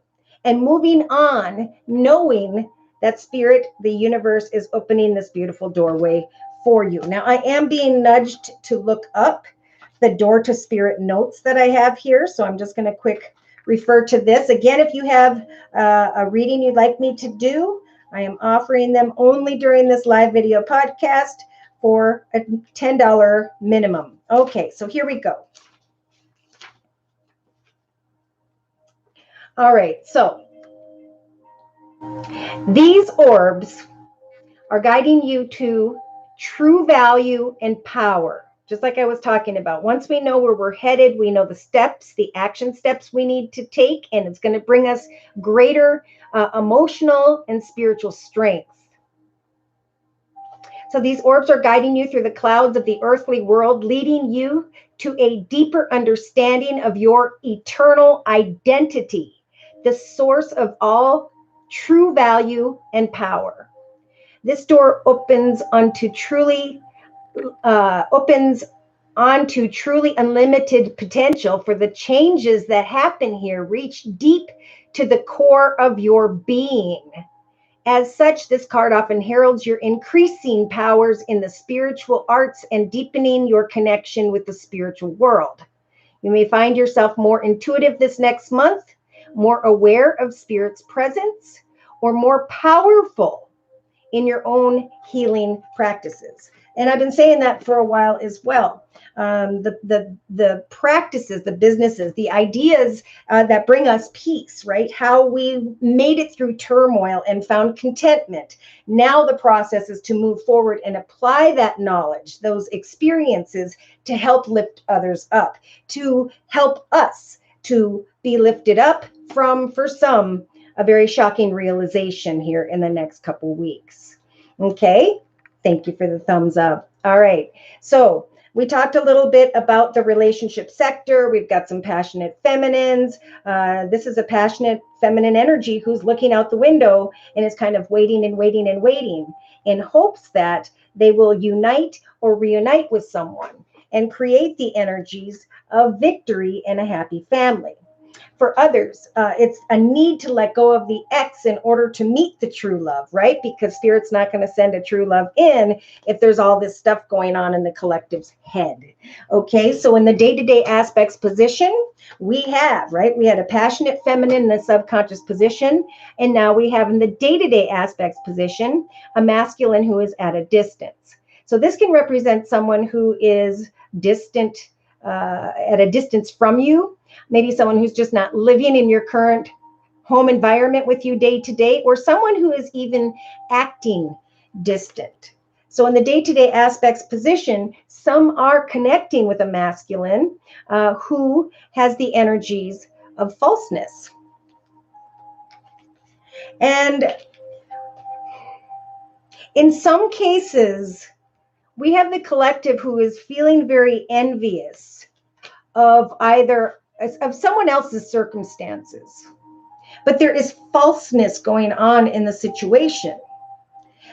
and moving on, knowing that spirit, the universe, is opening this beautiful doorway for you. Now, I am being nudged to look up the door to spirit notes that I have here. So I'm just going to quick refer to this. Again, if you have a reading you'd like me to do, I am offering them only during this live video podcast for a $10 minimum. Okay, so here we go. All right, so these orbs are guiding you to true value and power, just like I was talking about. Once we know where we're headed, we know the steps, the action steps we need to take, and it's going to bring us greater emotional and spiritual strength. So these orbs are guiding you through the clouds of the earthly world, leading you to a deeper understanding of your eternal identity, the source of all true value and power. This door opens onto truly unlimited potential for the changes that happen here. Reach deep to the core of your being. As such, this card often heralds your increasing powers in the spiritual arts and deepening your connection with the spiritual world. You may find yourself more intuitive this next month, more aware of spirit's presence, or more powerful in your own healing practices. And I've been saying that for a while as well. The practices, the businesses, the ideas that bring us peace, right? How we made it through turmoil and found contentment. Now the process is to move forward and apply that knowledge, those experiences, to help lift others up, to help us to be lifted up from, for some, a very shocking realization here in the next couple weeks. Okay, thank you for the thumbs up. All right, so we talked a little bit about the relationship sector. We've got some passionate feminines. This is a passionate feminine energy who's looking out the window and is kind of waiting and waiting and waiting in hopes that they will unite or reunite with someone and create the energies of victory and a happy family. For others, it's a need to let go of the ex in order to meet the true love, right? Because Spirit's not going to send a true love in if there's all this stuff going on in the collective's head. Okay, so in the day-to-day aspects position, we have, right? We had a passionate feminine in the subconscious position, and now we have in the day-to-day aspects position, a masculine who is at a distance. So this can represent someone who is distant, at a distance from you, maybe someone who's just not living in your current home environment with you day to day, or someone who is even acting distant. So in the day-to-day aspects position, some are connecting with a masculine who has the energies of falseness. And in some cases, we have the collective who is feeling very envious of someone else's circumstances. But there is falseness going on in the situation.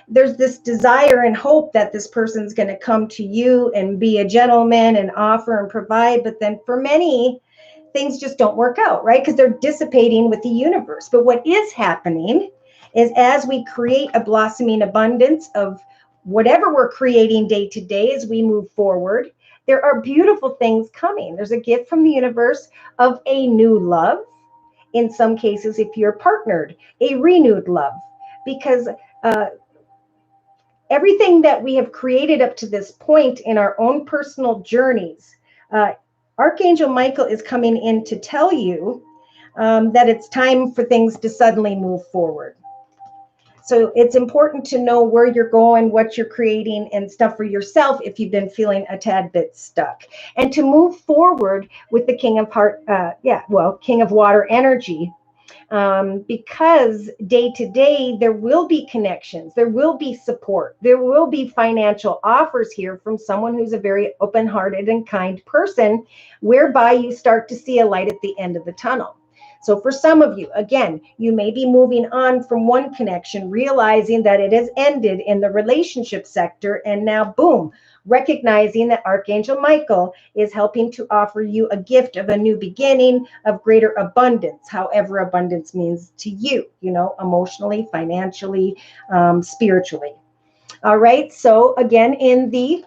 There's this desire and hope that this person's going to come to you and be a gentleman and offer and provide. But then for many, things just don't work out, right? Because they're dissipating with the universe. But what is happening is as we create a blossoming abundance of whatever we're creating day to day as we move forward, there are beautiful things coming. There's a gift from the universe of a new love. In some cases, if you're partnered, a renewed love. Because everything that we have created up to this point in our own personal journeys, Archangel Michael is coming in to tell you that it's time for things to suddenly move forward. So it's important to know where you're going, what you're creating, and stuff for yourself if you've been feeling a tad bit stuck. And to move forward with the King of King of Water energy, because day to day, there will be connections, there will be support, there will be financial offers here from someone who's a very open-hearted and kind person, whereby you start to see a light at the end of the tunnel. So for some of you, again, you may be moving on from one connection, realizing that it has ended in the relationship sector, and now, boom, recognizing that Archangel Michael is helping to offer you a gift of a new beginning, of greater abundance, however abundance means to you, emotionally, financially, spiritually. All right, so again, in the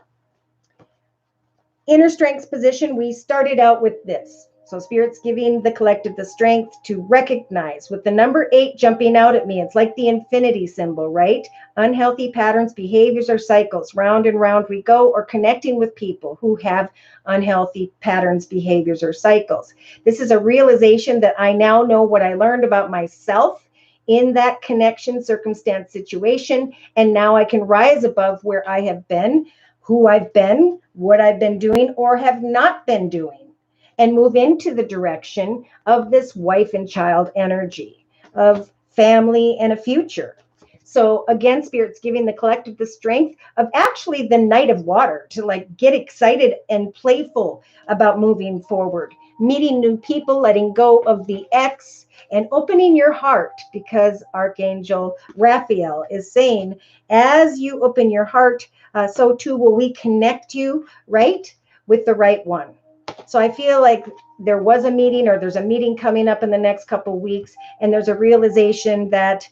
inner strength position, we started out with this. So Spirit's giving the collective the strength to recognize, with the number 8 jumping out at me. It's like the infinity symbol, right? Unhealthy patterns, behaviors, or cycles. Round and round we go, or connecting with people who have unhealthy patterns, behaviors, or cycles. This is a realization that I now know what I learned about myself in that connection, circumstance, situation. And now I can rise above where I have been, who I've been, what I've been doing, or have not been doing, and move into the direction of this wife and child energy of family and a future. So again, Spirit's giving the collective the strength of actually the Knight of Water to get excited and playful about moving forward, meeting new people, letting go of the ex, and opening your heart, because Archangel Raphael is saying, as you open your heart, so too will we connect you, right, with the right one. So I feel like there was a meeting, or there's a meeting coming up in the next couple of weeks, and there's a realization that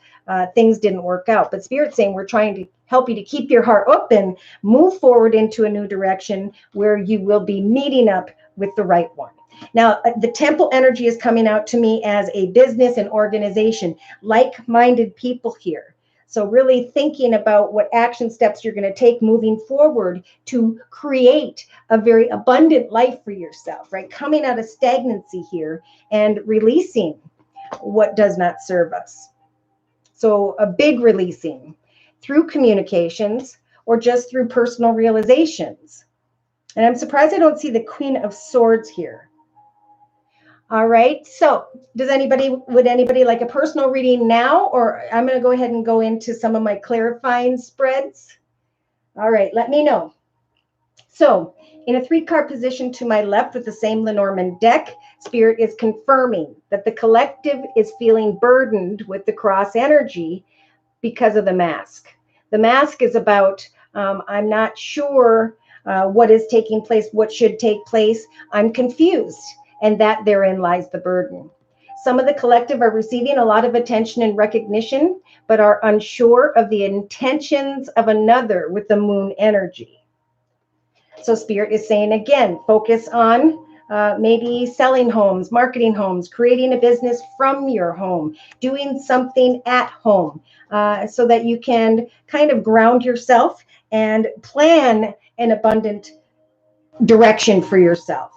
things didn't work out. But Spirit's saying we're trying to help you to keep your heart open, move forward into a new direction where you will be meeting up with the right one. Now, the temple energy is coming out to me as a business and organization, like-minded people here. So really thinking about what action steps you're going to take moving forward to create a very abundant life for yourself, right? Coming out of stagnancy here and releasing what does not serve us. So a big releasing through communications or just through personal realizations. And I'm surprised I don't see the Queen of Swords here. All right. So would anybody like a personal reading now, or I'm going to go ahead and go into some of my clarifying spreads? All right. Let me know. So in a 3-card position to my left with the same Lenormand deck, Spirit is confirming that the collective is feeling burdened with the cross energy because of the mask. The mask is about, I'm not sure what is taking place, what should take place. I'm confused. And that therein lies the burden. Some of the collective are receiving a lot of attention and recognition, but are unsure of the intentions of another with the moon energy. So Spirit is saying, again, focus on maybe selling homes, marketing homes, creating a business from your home, doing something at home so that you can kind of ground yourself and plan an abundant direction for yourself.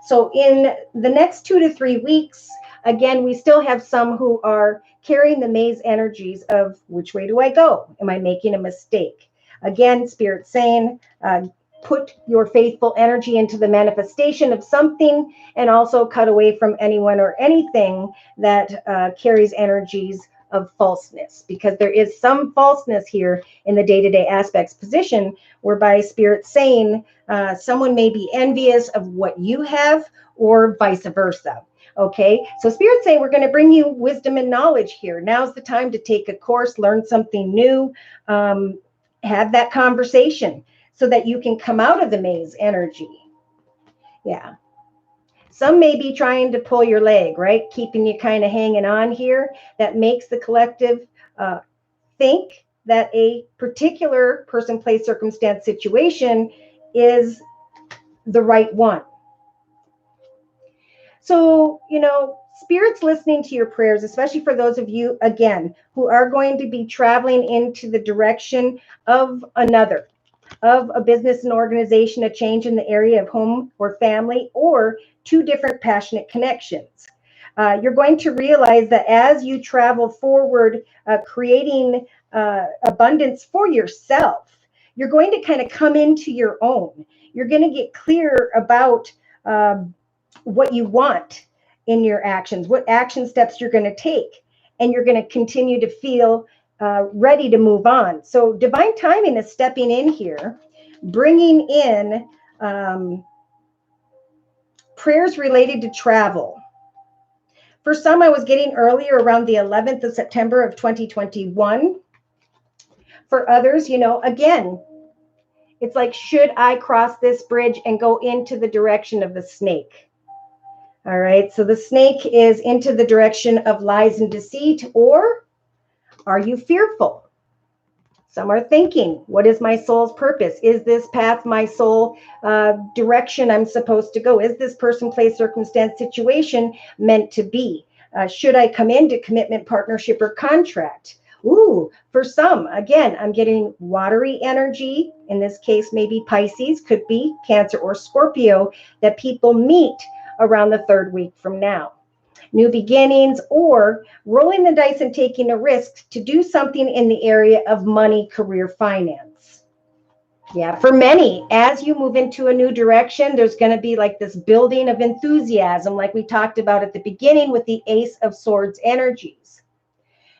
So in the next 2 to 3 weeks, again, we still have some who are carrying the maze energies of which way do I go? Am I making a mistake? Again, Spirit saying, put your faithful energy into the manifestation of something and also cut away from anyone or anything that carries energies of falseness, because there is some falseness here in the day-to-day aspects position, whereby Spirit saying someone may be envious of what you have or vice versa. Okay, so Spirit saying we're going to bring you wisdom and knowledge here. Now's the time to take a course, learn something new, have that conversation so that you can come out of the maze energy. Yeah. Some may be trying to pull your leg, right? Keeping you kind of hanging on here. That makes the collective think that a particular person, place, circumstance, situation is the right one. So, Spirit's listening to your prayers, especially for those of you, again, who are going to be traveling into the direction of another, of a business and organization, a change in the area of home or family, or 2 different passionate connections. You're going to realize that as you travel forward, creating abundance for yourself, you're going to kind of come into your own. You're going to get clear about what you want in your actions, what action steps you're going to take, and you're going to continue to feel ready to move on. So divine timing is stepping in here, bringing in prayers related to travel. For some, I was getting earlier around the 11th of September of 2021. For others, again, it's like, should I cross this bridge and go into the direction of the snake? All right, so the snake is into the direction of lies and deceit, or are you fearful? Some are thinking, what is my soul's purpose? Is this path my soul direction I'm supposed to go? Is this person, place, circumstance, situation meant to be? Should I come into commitment, partnership, or contract? Ooh, for some, again, I'm getting watery energy. In this case, maybe Pisces, could be Cancer or Scorpio, that people meet around the 3rd week from now. New beginnings, or rolling the dice and taking a risk to do something in the area of money, career, finance. Yeah, for many, as you move into a new direction, there's going to be like this building of enthusiasm, like we talked about at the beginning with the Ace of Swords energies.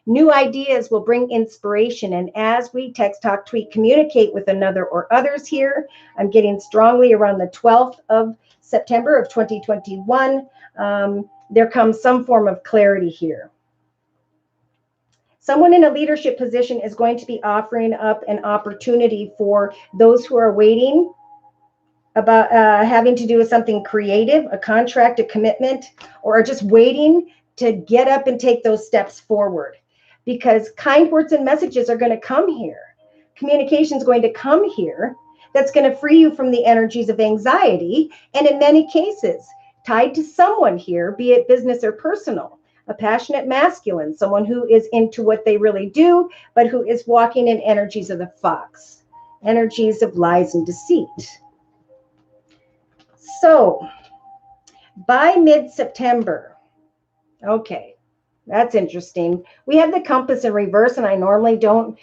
New ideas will bring inspiration, and as we text, talk, tweet, communicate with another or others here, I'm getting strongly around the 12th of September of 2021. There comes some form of clarity here. Someone in a leadership position is going to be offering up an opportunity for those who are waiting about having to do with something creative, a contract, a commitment, or are just waiting to get up and take those steps forward. Because kind words and messages are going to come here. Communication is going to come here. That's going to free you from the energies of anxiety, and in many cases, tied to someone here, be it business or personal. a passionate masculine, someone who is into what they really do, but who is walking in energies of the fox, energies of lies and deceit. So by mid-September, okay, that's interesting. We have the compass in reverse, and I normally don't,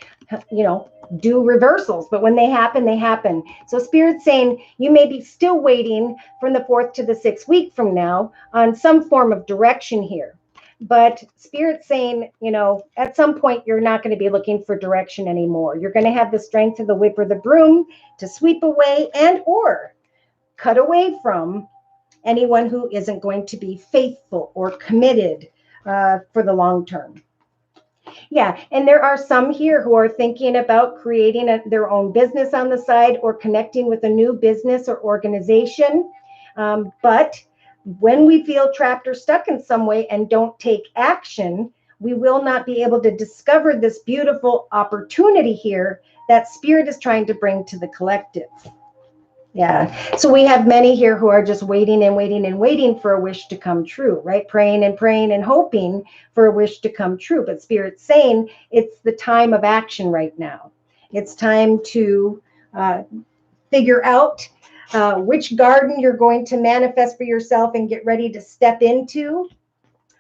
do reversals, but when they happen, they happen. So Spirit's saying you may be still waiting from the 4th to the 6th week from now on some form of direction here. But Spirit's saying, at some point, you're not going to be looking for direction anymore. You're going to have the strength of the whip or the broom to sweep away and or cut away from anyone who isn't going to be faithful or committed for the long term. Yeah, and there are some here who are thinking about creating their own business on the side or connecting with a new business or organization. But when we feel trapped or stuck in some way and don't take action, we will not be able to discover this beautiful opportunity here that Spirit is trying to bring to the collective. Yeah. So we have many here who are just waiting and waiting and waiting for a wish to come true, right? Praying and praying and hoping for a wish to come true. But Spirit's saying it's the time of action right now. It's time to figure out which garden you're going to manifest for yourself and get ready to step into.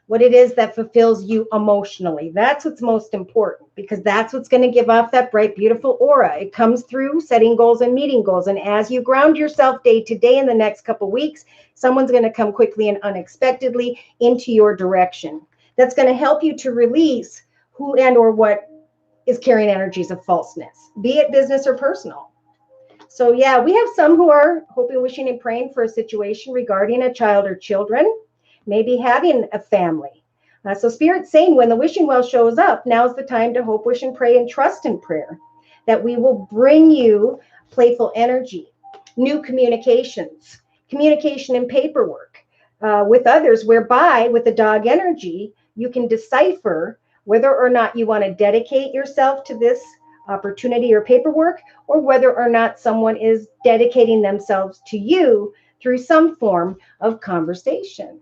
What it is that fulfills you emotionally. That's what's most important, because that's what's going to give off that bright, beautiful aura. It comes through setting goals and meeting goals. And as you ground yourself day to day in the next couple of weeks, someone's going to come quickly and unexpectedly into your direction. That's going to help you to release who and or what is carrying energies of falseness, be it business or personal. So yeah, we have some who are hoping, wishing, and praying for a situation regarding a child or children, maybe having a family. So Spirit's saying when the wishing well shows up, now's the time to hope, wish, and pray and trust in prayer that we will bring you playful energy, new communications, communication and paperwork with others, whereby with the dog energy, you can decipher whether or not you want to dedicate yourself to this opportunity or paperwork, or whether or not someone is dedicating themselves to you through some form of conversation.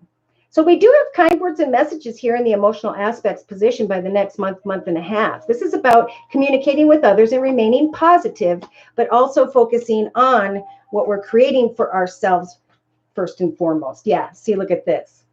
So we do have kind words and messages here in the emotional aspects position by the next month, month and a half. This is about communicating with others and remaining positive, but also focusing on what we're creating for ourselves first and foremost. Yeah, see, look at this.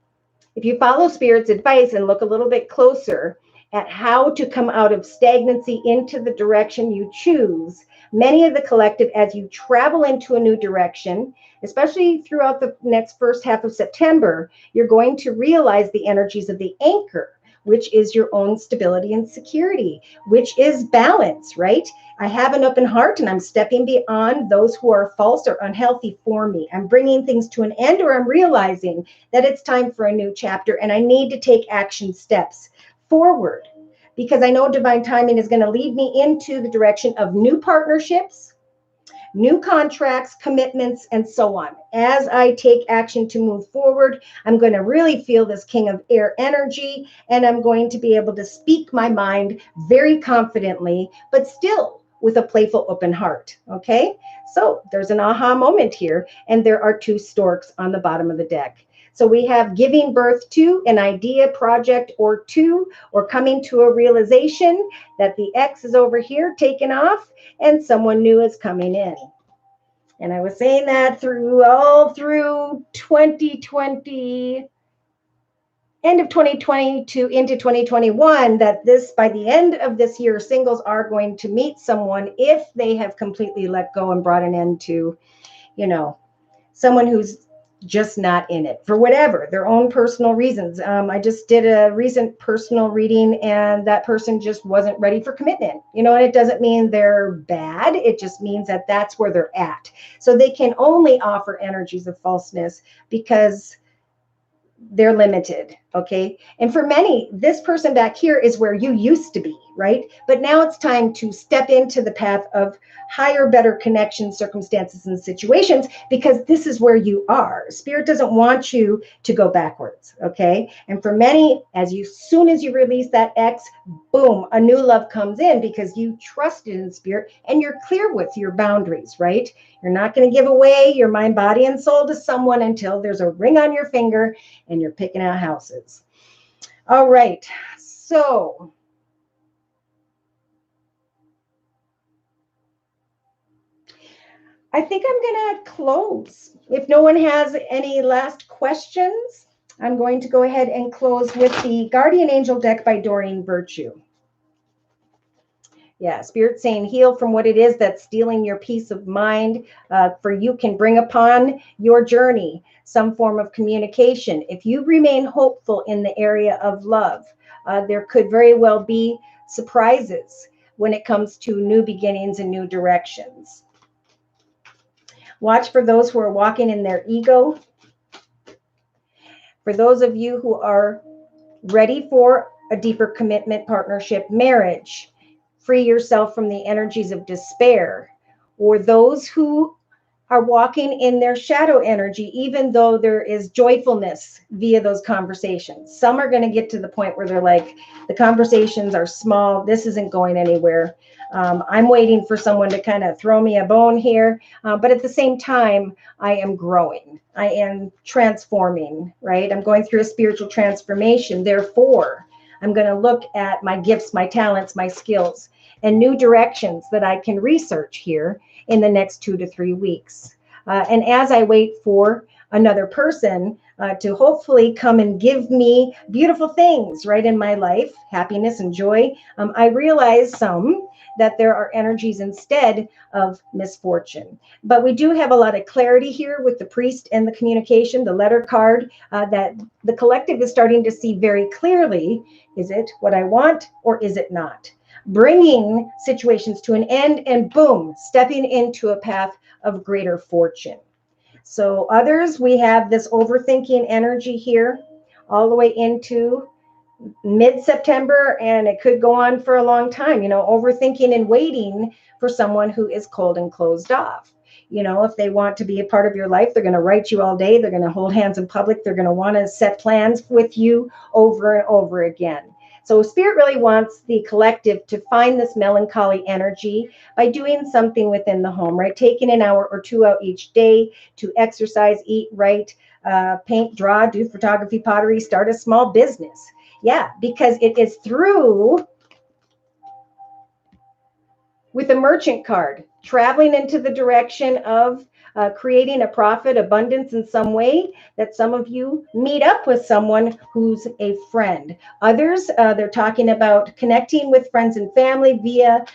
If you follow Spirit's advice and look a little bit closer at how to come out of stagnancy into the direction you choose, many of the collective, as you travel into a new direction, especially throughout the next first half of September, you're going to realize the energies of the anchor, which is your own stability and security, which is balance, right? I have an open heart and I'm stepping beyond those who are false or unhealthy for me. I'm bringing things to an end, or I'm realizing that it's time for a new chapter and I need to take action steps forward, because I know divine timing is going to lead me into the direction of new partnerships, new contracts, commitments, and so on. As I take action to move forward, I'm going to really feel this King of Air energy, and I'm going to be able to speak my mind very confidently, but still with a playful, open heart. Okay, so there's an aha moment here, and there are 2 storks on the bottom of the deck. So we have giving birth to an idea, project, or 2, or coming to a realization that the X is over here taken off and someone new is coming in. And I was saying that all through 2020, end of 2022 into 2021, that by the end of this year, singles are going to meet someone if they have completely let go and brought an end to, someone who's just not in it for whatever their own personal reasons. I just did a recent personal reading, and that person just wasn't ready for commitment. And it doesn't mean they're bad. It just means that that's where they're at. So they can only offer energies of falseness because they're limited. Okay. And for many, this person back here is where you used to be, right? But now it's time to step into the path of higher, better connection, circumstances, and situations, because this is where you are. Spirit doesn't want you to go backwards. Okay. And for many, soon as you release that X, boom, a new love comes in because you trusted in Spirit and you're clear with your boundaries, right? You're not going to give away your mind, body, and soul to someone until there's a ring on your finger and you're picking out houses. All right. So I think I'm going to close. If no one has any last questions, I'm going to go ahead and close with the Guardian Angel deck by Dorian Virtue. Yeah, Spirit saying heal from what it is that's stealing your peace of mind. For you can bring upon your journey some form of communication. If you remain hopeful in the area of love, there could very well be surprises when it comes to new beginnings and new directions. Watch for those who are walking in their ego. For those of you who are ready for a deeper commitment, partnership, marriage, free yourself from the energies of despair, or those who are walking in their shadow energy, even though there is joyfulness via those conversations. Some are going to get to the point where they're like, the conversations are small. This isn't going anywhere. I'm waiting for someone to kind of throw me a bone here. But at the same time, I am growing. I am transforming, right? I'm going through a spiritual transformation. Therefore, I'm going to look at my gifts, my talents, my skills, and new directions that I can research here in the next 2 to 3 weeks. And as I wait for another person to hopefully come and give me beautiful things right in my life, happiness and joy, I realize that there are energies instead of misfortune. But we do have a lot of clarity here with the priest and the communication, the letter card, that the collective is starting to see very clearly. Is it what I want or is it not? Bringing situations to an end and boom, stepping into a path of greater fortune. So others, we have this overthinking energy here all the way into mid-September, and it could go on for a long time, overthinking and waiting for someone who is cold and closed off. If they want to be a part of your life, they're going to write you all day. They're going to hold hands in public. They're going to want to set plans with you over and over again. So Spirit really wants the collective to find this melancholy energy by doing something within the home, right? Taking an hour or 2 out each day to exercise, eat right, paint, draw, do photography, pottery, start a small business. Yeah, because it is through, with the merchant card, traveling into the direction of creating a profit, abundance in some way, that some of you meet up with someone who's a friend. Others, they're talking about connecting with friends and family via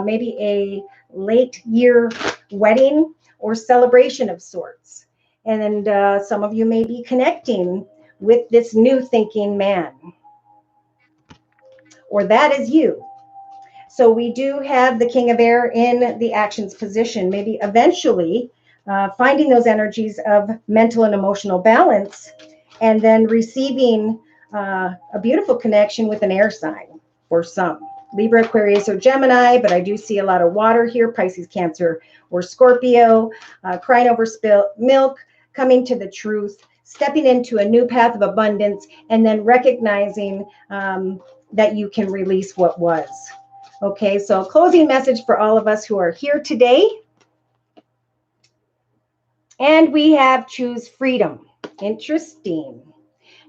maybe a late year wedding or celebration of sorts. And some of you may be connecting with this new thinking man. Or that is you. So we do have the King of Air in the actions position, maybe eventually finding those energies of mental and emotional balance, and then receiving a beautiful connection with an air sign for some. Libra, Aquarius, or Gemini, but I do see a lot of water here, Pisces, Cancer, or Scorpio, crying over spilled milk, coming to the truth, stepping into a new path of abundance, and then recognizing that you can release what was. Okay, so closing message for all of us who are here today. And we have choose freedom. Interesting.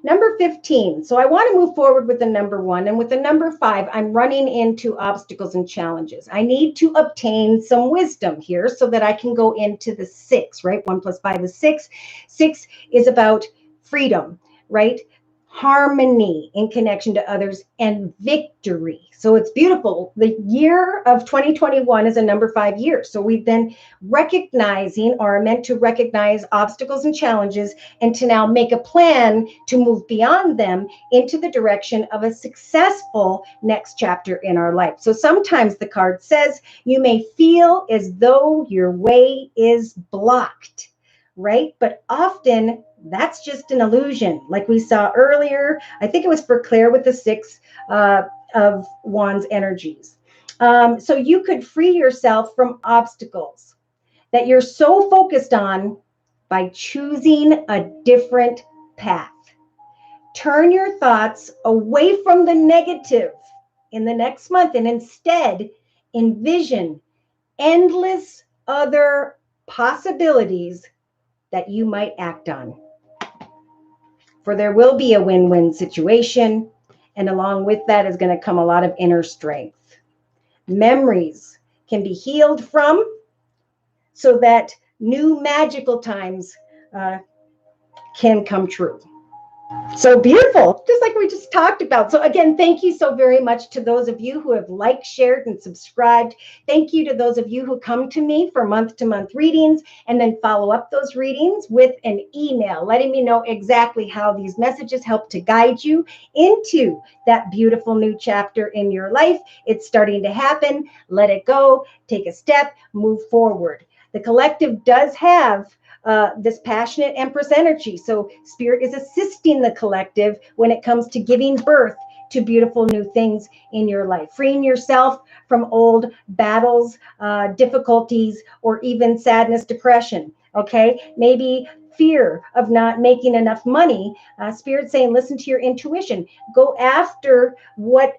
Number 15. So I want to move forward with the number 1. And with the number 5, I'm running into obstacles and challenges. I need to obtain some wisdom here so that I can go into the 6, right? 1 plus 5 is 6. 6 is about freedom, right? Harmony in connection to others and victory. So it's beautiful. The year of 2021 is a number 5 year. So we've been recognizing, or are meant to recognize, obstacles and challenges, and to now make a plan to move beyond them into the direction of a successful next chapter in our life. So sometimes the card says you may feel as though your way is blocked, right? But often that's just an illusion. Like we saw earlier, I think it was for Claire with the 6 of Wands energies. So you could free yourself from obstacles that you're so focused on by choosing a different path. Turn your thoughts away from the negative in the next month and instead envision endless other possibilities that you might act on. For there will be a win-win situation. And along with that is going to come a lot of inner strength. Memories can be healed from, so that new magical times can come true. So beautiful, just like we just talked about. So again, thank you so very much to those of you who have liked, shared, and subscribed. Thank you to those of you who come to me for month-to-month readings and then follow up those readings with an email, letting me know exactly how these messages help to guide you into that beautiful new chapter in your life. It's starting to happen. Let it go. Take a step. Move forward. The collective does have this passionate Empress energy. So Spirit is assisting the collective when it comes to giving birth to beautiful new things in your life, freeing yourself from old battles, difficulties, or even sadness, depression. Okay, maybe fear of not making enough money. Spirit saying, listen to your intuition. Go after what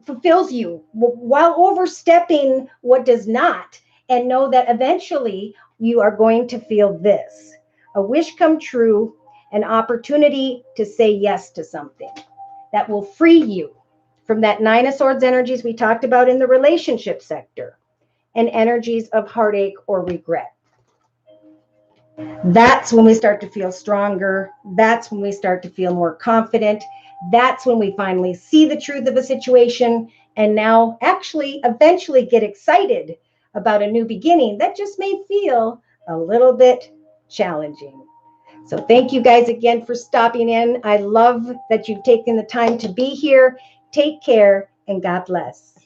fulfills you while overstepping what does not, and know that eventually you are going to feel this: a wish come true, an opportunity to say yes to something that will free you from that Nine of Swords energies we talked about in the relationship sector, and energies of heartache or regret. That's when we start to feel stronger. That's when we start to feel more confident. That's when we finally see the truth of a situation and now actually eventually get excited about a new beginning that just may feel a little bit challenging. So thank you guys again for stopping in. I love that you've taken the time to be here. Take care and God bless.